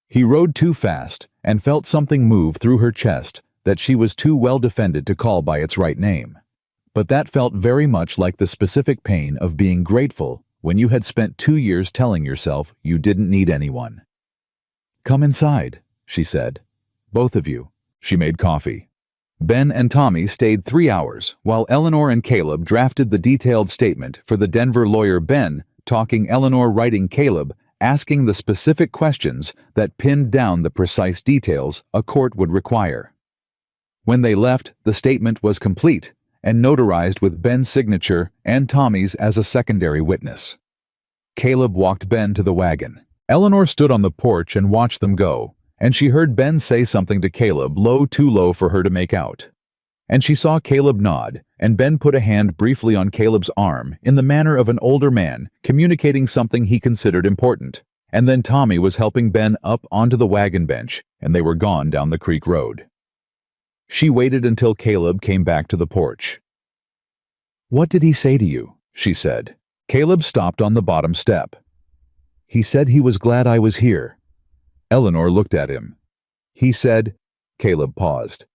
He rode too fast and felt something move through her chest that she was too well defended to call by its right name. But that felt very much like the specific pain of being grateful when you had spent 2 years telling yourself you didn't need anyone. Come inside, she said. Both of you. She made coffee. Ben and Tommy stayed 3 hours while Eleanor and Caleb drafted the detailed statement for the Denver lawyer Ben, talking Eleanor writing Caleb, asking the specific questions that pinned down the precise details a court would require. When they left, the statement was complete and notarized with Ben's signature and Tommy's as a secondary witness. Caleb walked Ben to the wagon. Eleanor stood on the porch and watched them go, and she heard Ben say something to Caleb too low for her to make out. And she saw Caleb nod, and Ben put a hand briefly on Caleb's arm in the manner of an older man communicating something he considered important. And then Tommy was helping Ben up onto the wagon bench, and they were gone down the creek road. She waited until Caleb came back to the porch. What did he say to you? She said. Caleb stopped on the bottom step. He said he was glad I was here. Eleanor looked at him. He said, Caleb paused.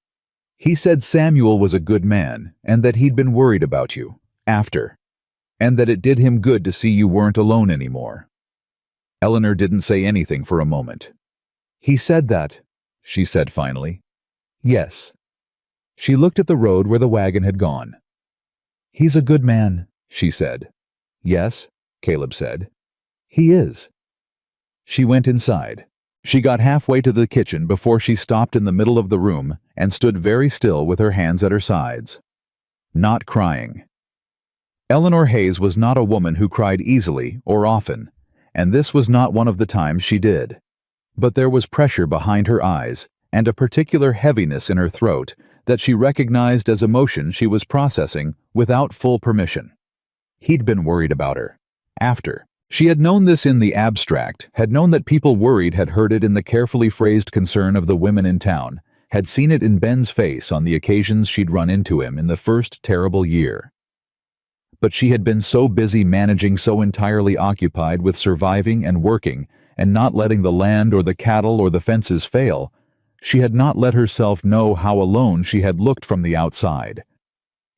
He said Samuel was a good man and that he'd been worried about you, after, and that it did him good to see you weren't alone anymore. Eleanor didn't say anything for a moment. He said that, she said finally. Yes. She looked at the road where the wagon had gone. He's a good man, she said. Yes, Caleb said. He is. She went inside. She got halfway to the kitchen before she stopped in the middle of the room and stood very still with her hands at her sides. Not crying. Eleanor Hayes was not a woman who cried easily or often, and this was not one of the times she did. But there was pressure behind her eyes and a particular heaviness in her throat that she recognized as emotion she was processing without full permission. He'd been worried about her. After. She had known this in the abstract, had known that people worried had heard it in the carefully phrased concern of the women in town, had seen it in Ben's face on the occasions she'd run into him in the first terrible year. But she had been so busy managing, so entirely occupied with surviving and working, and not letting the land or the cattle or the fences fail, she had not let herself know how alone she had looked from the outside,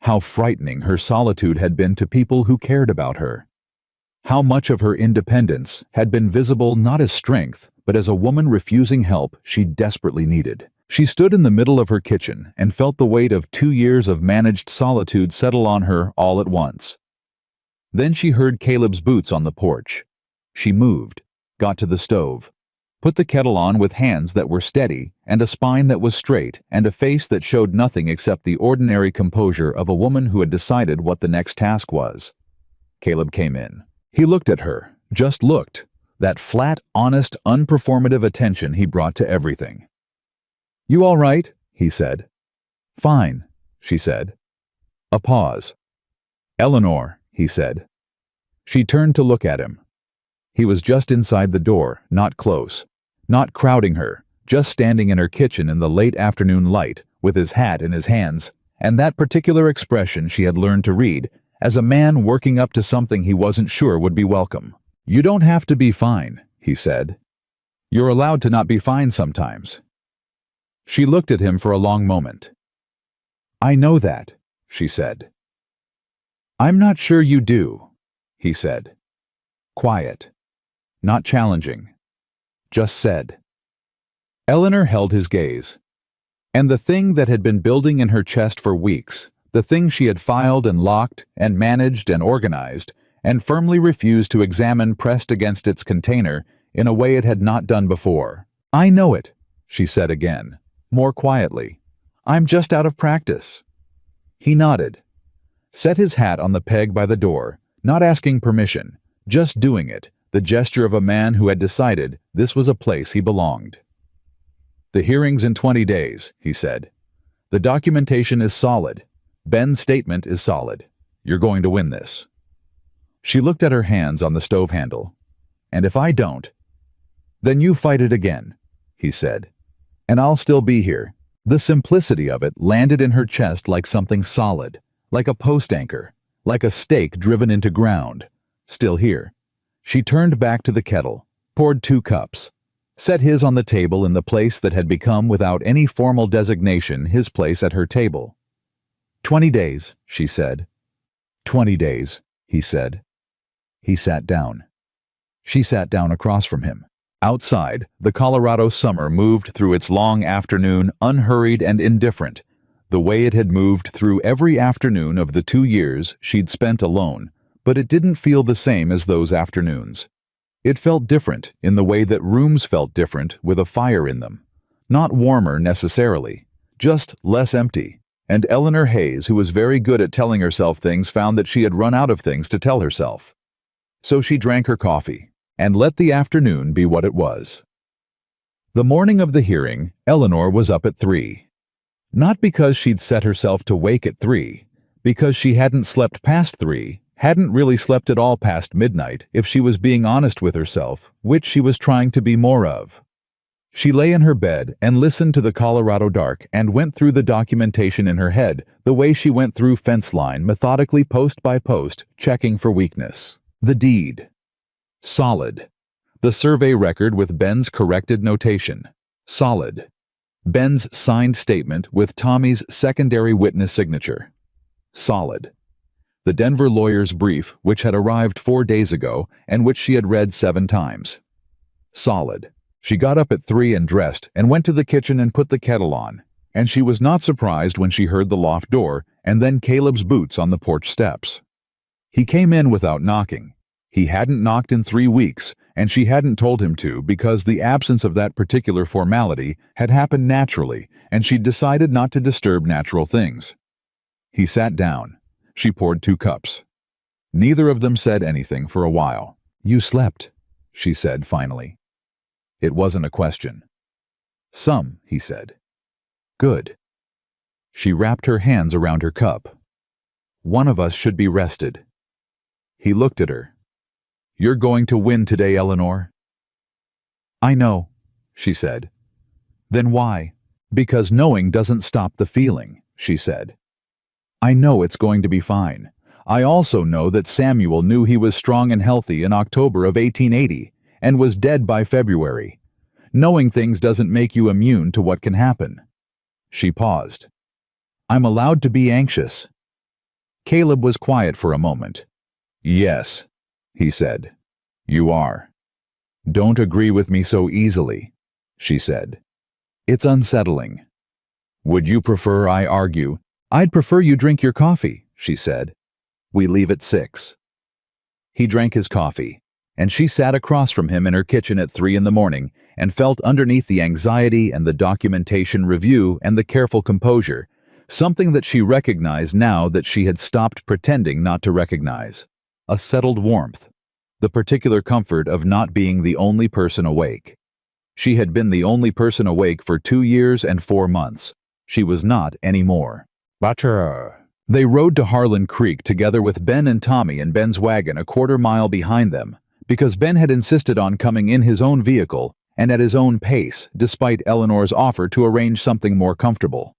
how frightening her solitude had been to people who cared about her. How much of her independence had been visible not as strength, but as a woman refusing help she desperately needed. She stood in the middle of her kitchen and felt the weight of 2 years of managed solitude settle on her all at once. Then she heard Caleb's boots on the porch. She moved, got to the stove, put the kettle on with hands that were steady and a spine that was straight and a face that showed nothing except the ordinary composure of a woman who had decided what the next task was. Caleb came in. He looked at her, just looked, that flat, honest, unperformative attention he brought to everything. You all right? He said. Fine, she said. A pause. "Eleanor," he said. She turned to look at him. He was just inside the door, not close, not crowding her, just standing in her kitchen in the late afternoon light, with his hat in his hands, and that particular expression she had learned to read, as a man working up to something he wasn't sure would be welcome. "You don't have to be fine," he said. "You're allowed to not be fine sometimes." She looked at him for a long moment. "I know that," she said. "I'm not sure you do," he said. Quiet. Not challenging. Just said. Eleanor held his gaze. And the thing that had been building in her chest for weeks, the thing she had filed and locked and managed and organized, and firmly refused to examine pressed against its container in a way it had not done before. "I know it," she said again, more quietly. "I'm just out of practice." He nodded. Set his hat on the peg by the door, not asking permission, just doing it, the gesture of a man who had decided this was a place he belonged. "The hearing's in 20 days, he said. "The documentation is solid. Ben's statement is solid. You're going to win this." She looked at her hands on the stove handle. "And if I don't?" "Then you fight it again," he said. "And I'll still be here." The simplicity of it landed in her chest like something solid, like a post anchor, like a stake driven into ground. Still here. She turned back to the kettle, poured 2 cups, set his on the table in the place that had become, without any formal designation, his place at her table. 20 days, she said. 20 days, he said. He sat down. She sat down across from him. Outside, the Colorado summer moved through its long afternoon, unhurried and indifferent, the way it had moved through every afternoon of the 2 years she'd spent alone, but it didn't feel the same as those afternoons. It felt different in the way that rooms felt different with a fire in them. Not warmer necessarily, just less empty. And Eleanor Hayes, who was very good at telling herself things, found that she had run out of things to tell herself. So she drank her coffee, and let the afternoon be what it was. The morning of the hearing, Eleanor was up at 3. Not because she'd set herself to wake at 3, because she hadn't slept past 3, hadn't really slept at all past midnight, if she was being honest with herself, which she was trying to be more of. She lay in her bed and listened to the Colorado dark and went through the documentation in her head the way she went through fence line, methodically post by post, checking for weakness. The deed. Solid. The survey record with Ben's corrected notation. Solid. Ben's signed statement with Tommy's secondary witness signature. Solid. The Denver lawyer's brief, which had arrived 4 days ago and which she had read 7 times. Solid. She got up at 3 and dressed and went to the kitchen and put the kettle on, and she was not surprised when she heard the loft door and then Caleb's boots on the porch steps. He came in without knocking. He hadn't knocked in 3 weeks, and she hadn't told him to because the absence of that particular formality had happened naturally, and she'd decided not to disturb natural things. He sat down. She poured 2 cups. Neither of them said anything for a while. "You slept," she said finally. It wasn't a question. "Some," he said. "Good." She wrapped her hands around her cup. "One of us should be rested." He looked at her. "You're going to win today, Eleanor." "I know," she said. "Then why?" "Because knowing doesn't stop the feeling," she said. "I know it's going to be fine. I also know that Samuel knew he was strong and healthy in October of 1880 and was dead by February. Knowing things doesn't make you immune to what can happen." She paused. "I'm allowed to be anxious." Caleb was quiet for a moment. "Yes," he said. "You are." "Don't agree with me so easily," she said. "It's unsettling." "Would you prefer I argue?" "I'd prefer you drink your coffee," she said. "We leave at 6. He drank his coffee, and she sat across from him in her kitchen at 3 in the morning and felt underneath the anxiety and the documentation review and the careful composure, something that she recognized now that she had stopped pretending not to recognize. A settled warmth. The particular comfort of not being the only person awake. She had been the only person awake for 2 years and 4 months. She was not anymore. "Butter," They rode to Harlan Creek together with Ben and Tommy in Ben's wagon a quarter-mile behind them, because Ben had insisted on coming in his own vehicle and at his own pace, despite Eleanor's offer to arrange something more comfortable.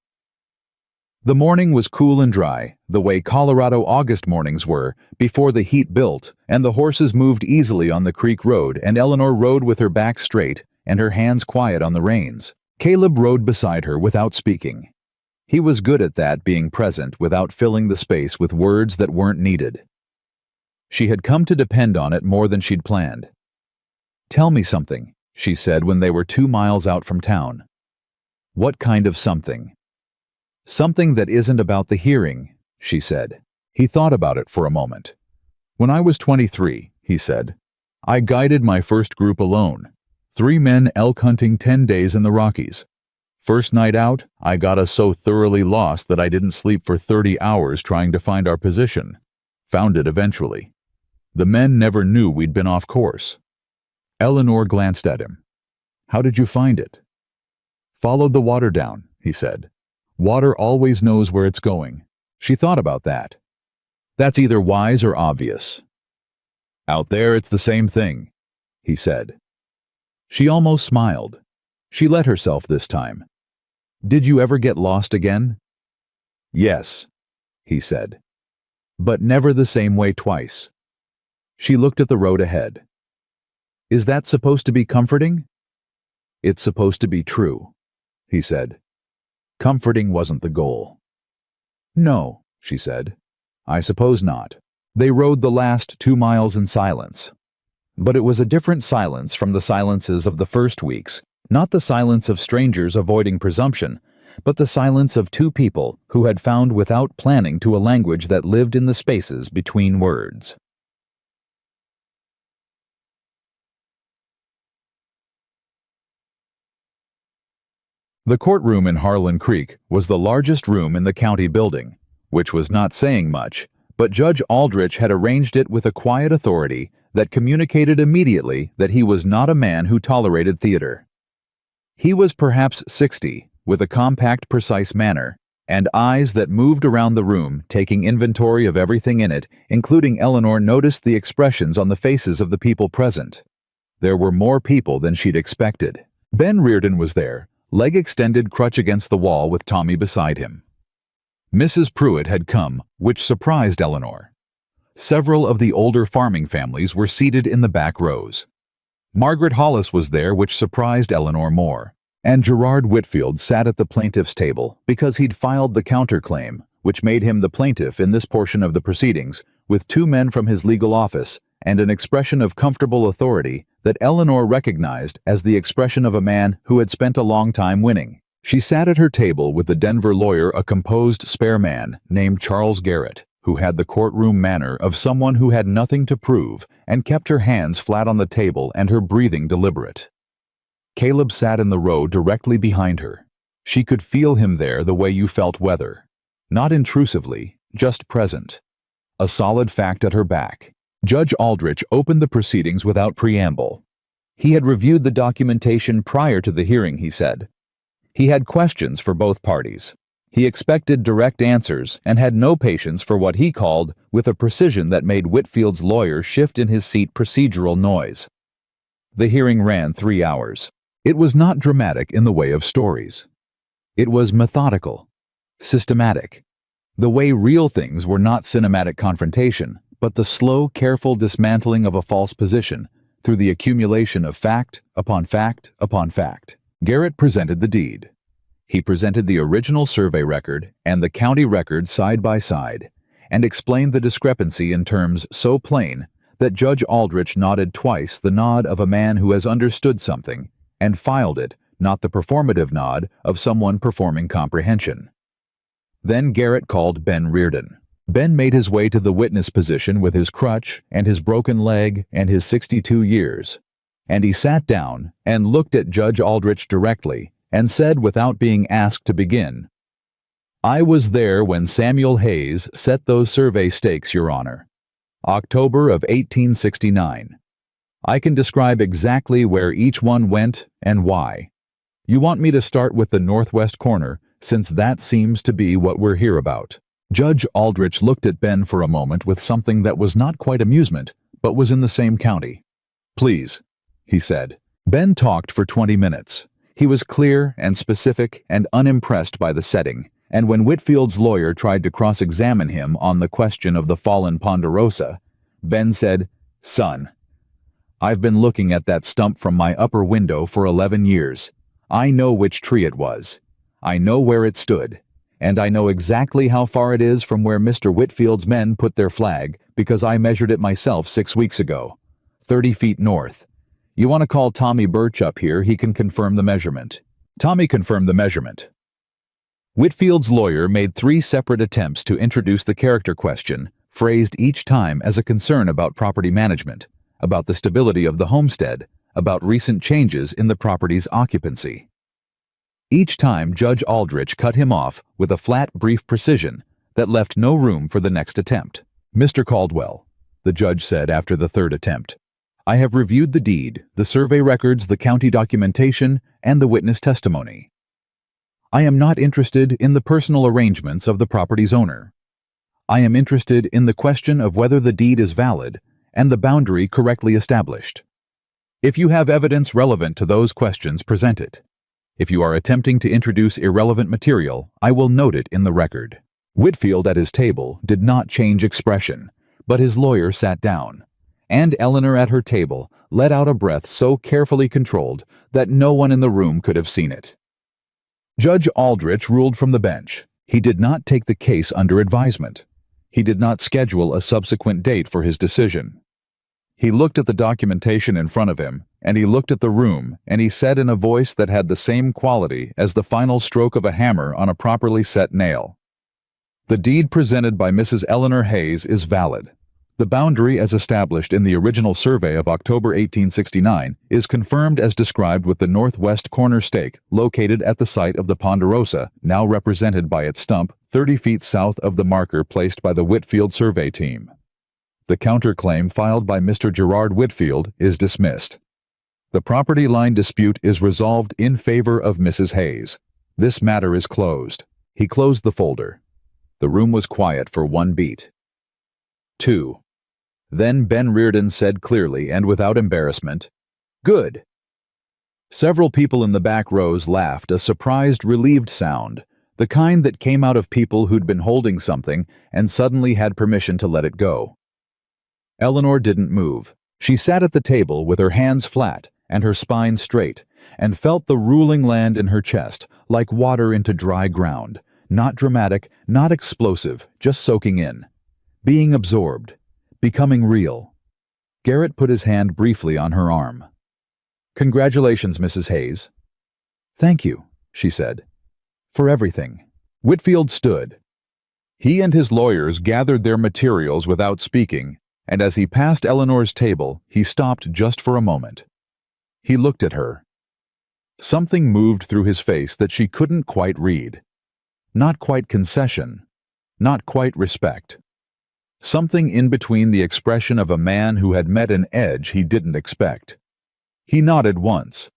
The morning was cool and dry, the way Colorado August mornings were, before the heat built, and the horses moved easily on the creek road, and Eleanor rode with her back straight and her hands quiet on the reins. Caleb rode beside her without speaking. He was good at that, being present without filling the space with words that weren't needed. She had come to depend on it more than she'd planned. "Tell me something," she said when they were 2 miles out from town. "What kind of something?" "Something that isn't about the hearing," she said. He thought about it for a moment. "When I was 23, he said, "I guided my first group alone. 3 men elk hunting 10 days in the Rockies. First night out, I got us so thoroughly lost that I didn't sleep for 30 hours trying to find our position. Found it eventually. The men never knew we'd been off course." Eleanor glanced at him. "How did you find it?" "Followed the water down," he said. "Water always knows where it's going." She thought about that. "That's either wise or obvious." "Out there it's the same thing," he said. She almost smiled. She let herself this time. "Did you ever get lost again?" "Yes," he said. "But never the same way twice." She looked at the road ahead. "Is that supposed to be comforting?" "It's supposed to be true," he said. Comforting wasn't the goal. "No," she said. "I suppose not." They rode the last 2 miles in silence. But it was a different silence from the silences of the first weeks, not the silence of strangers avoiding presumption, but the silence of 2 people who had found without planning to a language that lived in the spaces between words. The courtroom in Harlan Creek was the largest room in the county building, which was not saying much, but Judge Aldrich had arranged it with a quiet authority that communicated immediately that he was not a man who tolerated theater. He was perhaps 60, with a compact, precise manner, and eyes that moved around the room, taking inventory of everything in it, including Eleanor noticed the expressions on the faces of the people present. There were more people than she'd expected. Ben Reardon was there, leg extended, crutch against the wall with Tommy beside him. Mrs. Pruitt had come, which surprised Eleanor. Several of the older farming families were seated in the back rows. Margaret Hollis was there, which surprised Eleanor more. And Gerard Whitfield sat at the plaintiff's table because he'd filed the counterclaim, which made him the plaintiff in this portion of the proceedings, with 2 men from his legal office and an expression of comfortable authority that Eleanor recognized as the expression of a man who had spent a long time winning. She sat at her table with the Denver lawyer, a composed, spare man named Charles Garrett, who had the courtroom manner of someone who had nothing to prove and kept her hands flat on the table and her breathing deliberate. Caleb sat in the row directly behind her. She could feel him there the way you felt weather. Not intrusively, just present. A solid fact at her back. Judge Aldrich opened the proceedings without preamble. He had reviewed the documentation prior to the hearing, he said. He had questions for both parties. He expected direct answers and had no patience for what he called, with a precision that made Whitfield's lawyer shift in his seat, procedural noise. The hearing ran 3 hours. It was not dramatic in the way of stories. It was methodical, systematic. The way real things were not cinematic confrontation, but the slow, careful dismantling of a false position through the accumulation of fact upon fact upon fact. Garrett presented the deed. He presented the original survey record and the county record side by side, and explained the discrepancy in terms so plain that Judge Aldrich nodded twice, the nod of a man who has understood something, and filed it, not the performative nod of someone performing comprehension. Then Garrett called Ben Reardon. Ben made his way to the witness position with his crutch and his broken leg and his 62 years, and he sat down and looked at Judge Aldrich directly and said without being asked to begin, "I was there when Samuel Hayes set those survey stakes, Your Honor. October of 1869. I can describe exactly where each one went and why. You want me to start with the northwest corner, since that seems to be what we're here about." Judge Aldrich looked at Ben for a moment with something that was not quite amusement, but was in the same county. "Please," he said. Ben talked for 20 minutes. He was clear and specific and unimpressed by the setting, and when Whitfield's lawyer tried to cross-examine him on the question of the fallen ponderosa, Ben said, "Son, I've been looking at that stump from my upper window for 11 years. I know which tree it was. I know where it stood. And I know exactly how far it is from where Mr. Whitfield's men put their flag because I measured it myself 6 weeks ago. 30 feet north. You want to call Tommy Birch up here, he can confirm the measurement." Tommy confirmed the measurement. Whitfield's lawyer made 3 separate attempts to introduce the character question, phrased each time as a concern about property management, about the stability of the homestead, about recent changes in the property's occupancy. Each time Judge Aldrich cut him off with a flat, brief precision that left no room for the next attempt. "Mr. Caldwell," the judge said after the 3rd attempt, "I have reviewed the deed, the survey records, the county documentation, and the witness testimony. I am not interested in the personal arrangements of the property's owner. I am interested in the question of whether the deed is valid and the boundary correctly established. If you have evidence relevant to those questions, present it. If you are attempting to introduce irrelevant material, I will note it in the record." Whitfield at his table did not change expression, but his lawyer sat down, and Eleanor at her table let out a breath so carefully controlled that no one in the room could have seen it. Judge Aldrich ruled from the bench. He did not take the case under advisement. He did not schedule a subsequent date for his decision. He looked at the documentation in front of him, and he looked at the room, and he said in a voice that had the same quality as the final stroke of a hammer on a properly set nail, "The deed presented by Mrs. Eleanor Hayes is valid. The boundary as established in the original survey of October 1869 is confirmed as described with the northwest corner stake located at the site of the ponderosa, now represented by its stump 30 feet south of the marker placed by the Whitfield survey team. The counterclaim filed by Mr. Gerard Whitfield is dismissed. The property line dispute is resolved in favor of Mrs. Hayes. This matter is closed." He closed the folder. The room was quiet for 1 beat. 2. Then Ben Reardon said clearly and without embarrassment, "Good." Several people in the back rows laughed, a surprised, relieved sound, the kind that came out of people who'd been holding something and suddenly had permission to let it go. Eleanor didn't move. She sat at the table with her hands flat and her spine straight, and felt the ruling land in her chest, like water into dry ground, not dramatic, not explosive, just soaking in, being absorbed, becoming real. Garrett put his hand briefly on her arm. "Congratulations, Mrs. Hayes." "Thank you," she said, "for everything." Whitfield stood. He and his lawyers gathered their materials without speaking, and as he passed Eleanor's table, he stopped just for a moment. He looked at her. Something moved through his face that she couldn't quite read. Not quite concession, not quite respect. Something in between the expression of a man who had met an edge he didn't expect. He nodded once,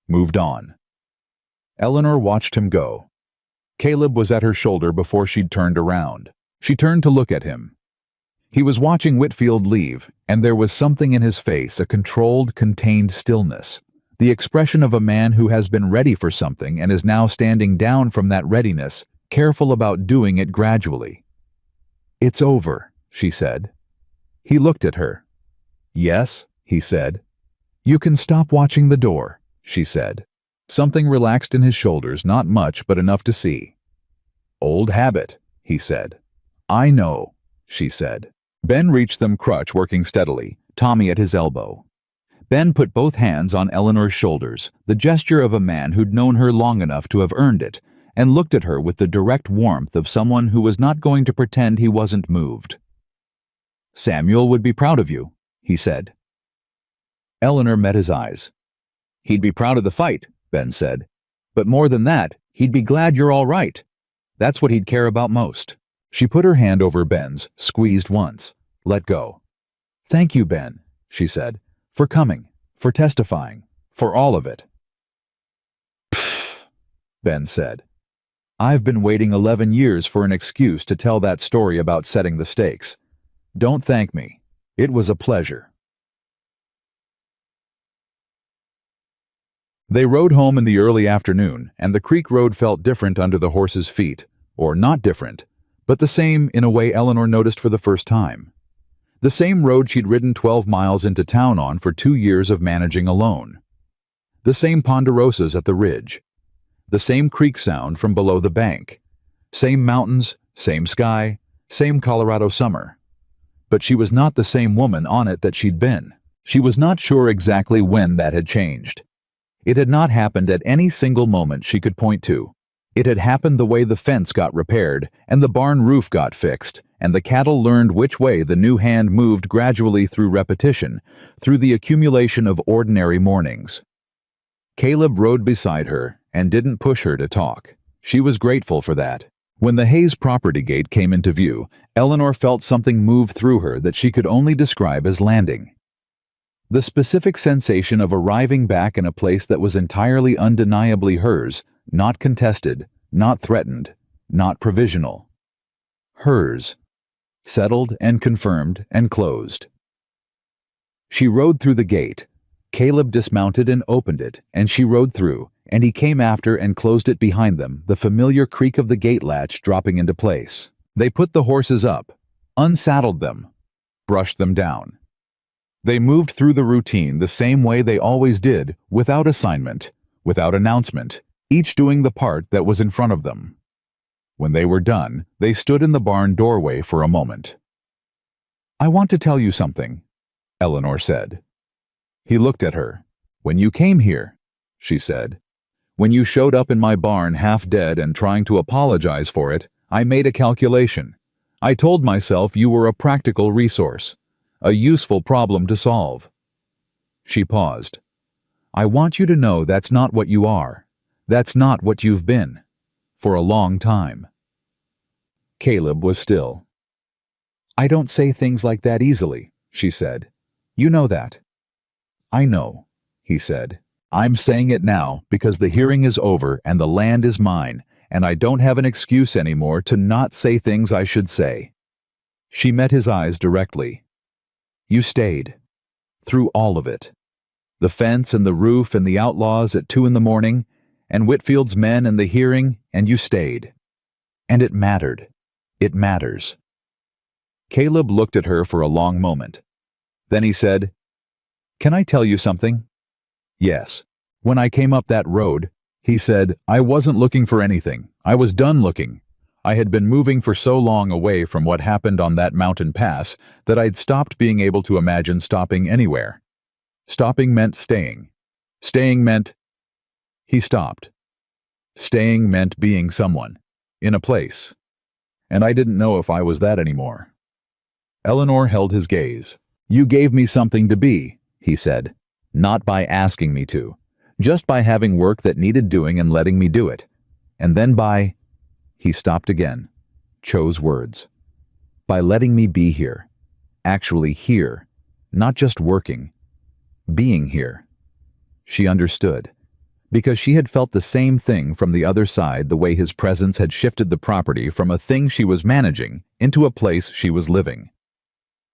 moved on. Eleanor watched him go. Caleb was at her shoulder before she'd turned around. She turned to look at him. He was watching Whitfield leave, and there was something in his face, a controlled, contained stillness, the expression of a man who has been ready for something and is now standing down from that readiness, careful about doing it gradually. "It's over," she said. He looked at her. "Yes," he said. "You can stop watching the door," she said. Something relaxed in his shoulders, not much, but enough to see. "Old habit," he said. "I know," she said. Ben reached them, crutch working steadily, Tommy at his elbow. Ben put both hands on Eleanor's shoulders, the gesture of a man who'd known her long enough to have earned it, and looked at her with the direct warmth of someone who was not going to pretend he wasn't moved. "Samuel would be proud of you," he said. Eleanor met his eyes. "He'd be proud of the fight," Ben said. "But more than that, he'd be glad you're all right. That's what he'd care about most." She put her hand over Ben's, squeezed once, let go. "Thank you, Ben," she said, "for coming, for testifying, for all of it." "Pfft," Ben said. I've been waiting 11 years for an excuse to tell that story about setting the stakes. Don't thank me. It was a pleasure. They rode home in the early afternoon, and the creek road felt different under the horses' feet, or not different, but the same in a way Eleanor noticed for the first time. The same road she'd ridden 12 miles into town on for 2 years of managing alone. The same ponderosas at the ridge. The same creek sound from below the bank. Same mountains, same sky, same Colorado summer. But she was not the same woman on it that she'd been. She was not sure exactly when that had changed. It had not happened at any single moment she could point to. It had happened the way the fence got repaired, and the barn roof got fixed, and the cattle learned which way the new hand moved gradually through repetition, through the accumulation of ordinary mornings. Caleb rode beside her and didn't push her to talk. She was grateful for that. When the Hayes property gate came into view, Eleanor felt something move through her that she could only describe as landing. The specific sensation of arriving back in a place that was entirely undeniably hers, not contested, not threatened, not provisional. Hers. Settled and confirmed and closed. She rode through the gate. Caleb dismounted and opened it, and she rode through, and he came after and closed it behind them, the familiar creak of the gate latch dropping into place. They put the horses up, unsaddled them, brushed them down. They moved through the routine the same way they always did, without assignment, without announcement, each doing the part that was in front of them. When they were done, they stood in the barn doorway for a moment. "I want to tell you something," Eleanor said. He looked at her. "When you came here," she said, "when you showed up in my barn half dead and trying to apologize for it, I made a calculation. I told myself you were a practical resource, a useful problem to solve." She paused. "I want you to know that's not what you are. That's not what you've been. For a long time." Caleb was still. "I don't say things like that easily," she said. "You know that." "I know," he said. "I'm saying it now because the hearing is over and the land is mine, and I don't have an excuse anymore to not say things I should say." She met his eyes directly. "You stayed. Through all of it. The fence and the roof and the outlaws at 2 a.m, and Whitfield's men and the hearing, and you stayed. And it mattered. It matters." Caleb looked at her for a long moment. Then he said, "Can I tell you something?" "Yes. When I came up that road," he said, "I wasn't looking for anything. I was done looking. I had been moving for so long away from what happened on that mountain pass that I'd stopped being able to imagine stopping anywhere. Stopping meant staying. Staying meant—" He stopped. Staying meant being someone, in a place. And I didn't know if I was that anymore. Eleanor held his gaze. "You gave me something to be," he said. "Not by asking me to. Just by having work that needed doing and letting me do it. And then by—" He stopped again, chose words. "By letting me be here. Actually here. Not just working. Being here." She understood. Because she had felt the same thing from the other side, the way his presence had shifted the property from a thing she was managing into a place she was living.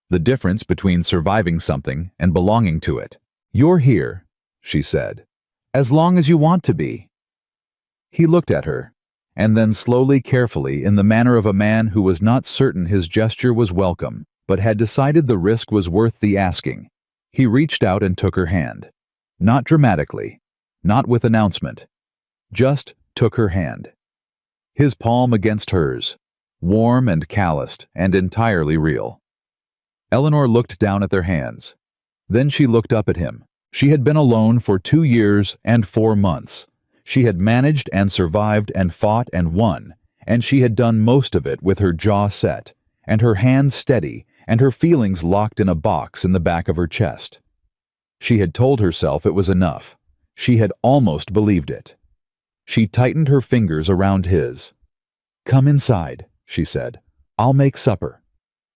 The difference between surviving something and belonging to it. "You're here," she said, "as long as you want to be." He looked at her, and then slowly, carefully, in the manner of a man who was not certain his gesture was welcome, but had decided the risk was worth the asking, he reached out and took her hand. Not dramatically, not with announcement, just took her hand. His palm against hers, warm and calloused and entirely real. Eleanor looked down at their hands. Then she looked up at him. She had been alone for 2 years and 4 months. She had managed and survived and fought and won, and she had done most of it with her jaw set, and her hands steady, and her feelings locked in a box in the back of her chest. She had told herself it was enough. She had almost believed it. She tightened her fingers around his. "Come inside," she said. "I'll make supper."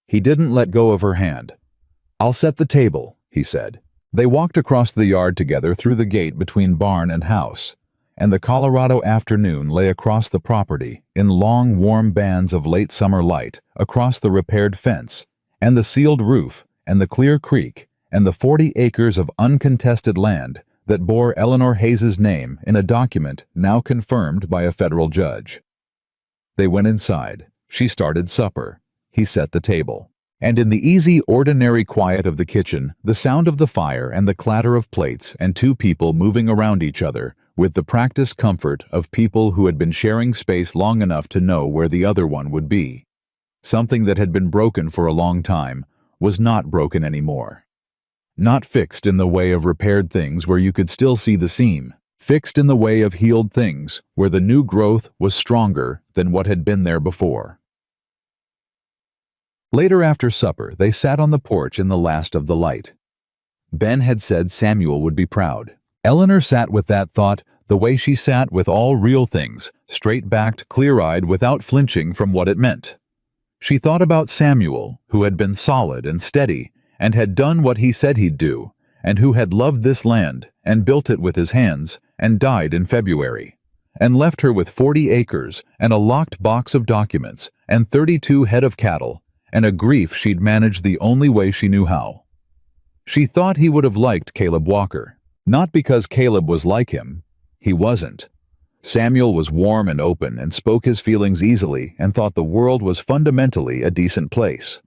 He didn't let go of her hand. "I'll set the table," he said. They walked across the yard together through the gate between barn and house. and the Colorado afternoon lay across the property in long, warm bands of late summer light across the repaired fence, and the sealed roof, and the clear creek, and the 40 acres of uncontested land that bore Eleanor Hayes's name in a document now confirmed by a federal judge. They went inside. She started supper. He set the table. And in the easy, ordinary quiet of the kitchen, the sound of the fire and the clatter of plates and two people moving around each other, with the practiced comfort of people who had been sharing space long enough to know where the other one would be. Something that had been broken for a long time was not broken anymore. Not fixed in the way of repaired things where you could still see the seam, fixed in the way of healed things where the new growth was stronger than what had been there before. Later after supper, they sat on the porch in the last of the light. Ben had said Samuel would be proud. Eleanor sat with that thought the way she sat with all real things, straight-backed, clear-eyed, without flinching from what it meant. She thought about Samuel, who had been solid and steady, and had done what he said he'd do, and who had loved this land, and built it with his hands, and died in February, and left her with 40 acres, and a locked box of documents, and 32 head of cattle, and a grief she'd managed the only way she knew how. She thought he would have liked Caleb Walker, not because Caleb was like him. He wasn't. Samuel was warm and open and spoke his feelings easily and thought the world was fundamentally a decent place.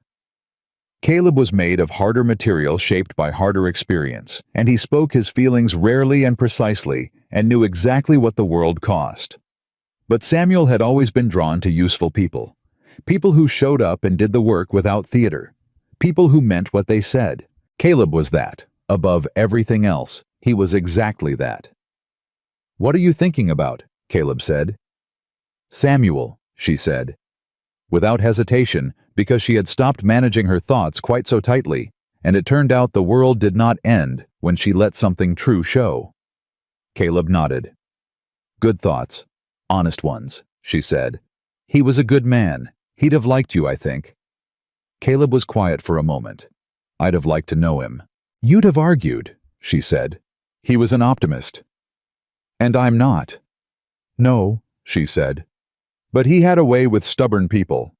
Caleb was made of harder material shaped by harder experience, and he spoke his feelings rarely and precisely and knew exactly what the world cost. But Samuel had always been drawn to useful people. People who showed up and did the work without theater. People who meant what they said. Caleb was that. Above everything else, he was exactly that. "What are you thinking about?" Caleb said. "Samuel," she said. Without hesitation, because she had stopped managing her thoughts quite so tightly, and it turned out the world did not end when she let something true show. Caleb nodded. "Good thoughts. Honest ones," she said. "He was a good man. He'd have liked you, I think." Caleb was quiet for a moment. "I'd have liked to know him." "You'd have argued," she said. "He was an optimist." "And I'm not." "No," she said. "But he had a way with stubborn people."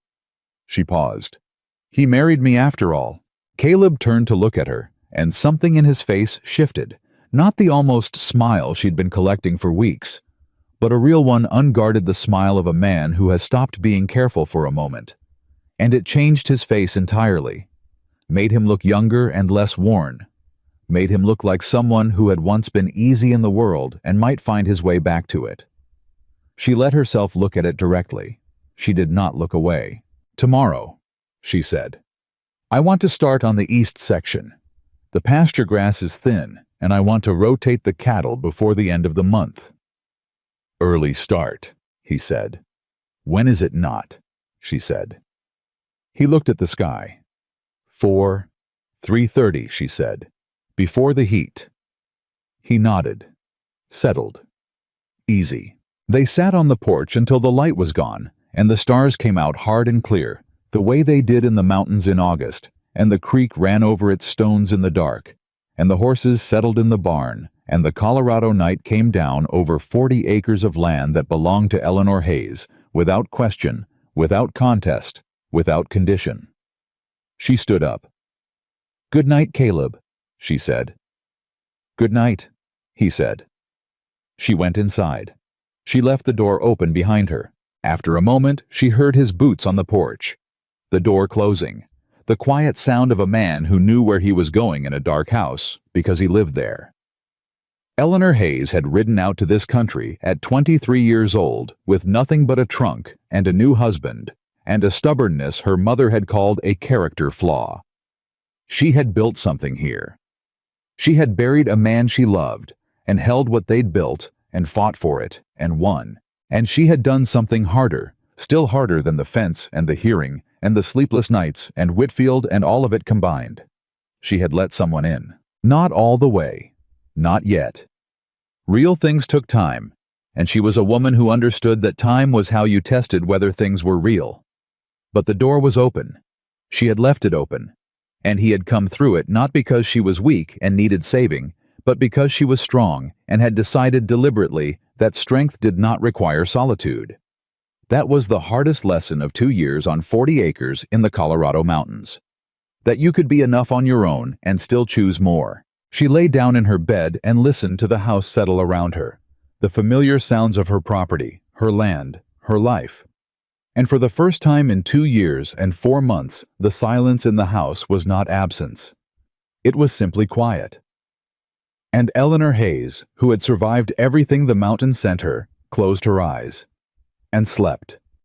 She paused. "He married me after all." Caleb turned to look at her, and something in his face shifted. Not the almost smile she'd been collecting for weeks, but a real one unguarded, the smile of a man who has stopped being careful for a moment. And it changed his face entirely. Made him look younger and less worn. Made him look like someone who had once been easy in the world and might find his way back to it. She let herself look at it directly. She did not look away. "Tomorrow," she said. "I want to start on the east section. The pasture grass is thin, and I want to rotate the cattle before the end of the month." "Early start," he said. "When is it not?" she said. He looked at the sky. 3:30, she said. "Before the heat." He nodded. Settled. Easy. They sat on the porch until the light was gone, and the stars came out hard and clear, the way they did in the mountains in August, and the creek ran over its stones in the dark, and the horses settled in the barn, and the Colorado night came down over 40 acres of land that belonged to Eleanor Hayes, without question, without contest, without condition. She stood up. "Good night, Caleb," she said. "Good night," he said. She went inside. She left the door open behind her. After a moment, she heard his boots on the porch. The door closing. The quiet sound of a man who knew where he was going in a dark house, because he lived there. Eleanor Hayes had ridden out to this country at 23 years old with nothing but a trunk and a new husband, and a stubbornness her mother had called a character flaw. She had built something here. She had buried a man she loved, and held what they'd built, and fought for it, and won. And she had done something harder, still harder than the fence and the hearing, and the sleepless nights, and Whitfield, and all of it combined. She had let someone in. Not all the way. Not yet. Real things took time, and she was a woman who understood that time was how you tested whether things were real. But the door was open. She had left it open, and he had come through it not because she was weak and needed saving, but because she was strong and had decided deliberately that strength did not require solitude. That was the hardest lesson of 2 years on 40 acres in the Colorado mountains. That you could be enough on your own and still choose more. She lay down in her bed and listened to the house settle around her, the familiar sounds of her property, her land, her life. And for the first time in 2 years and 4 months, the silence in the house was not absence. It was simply quiet. And Eleanor Hayes, who had survived everything the mountain sent her, closed her eyes and slept.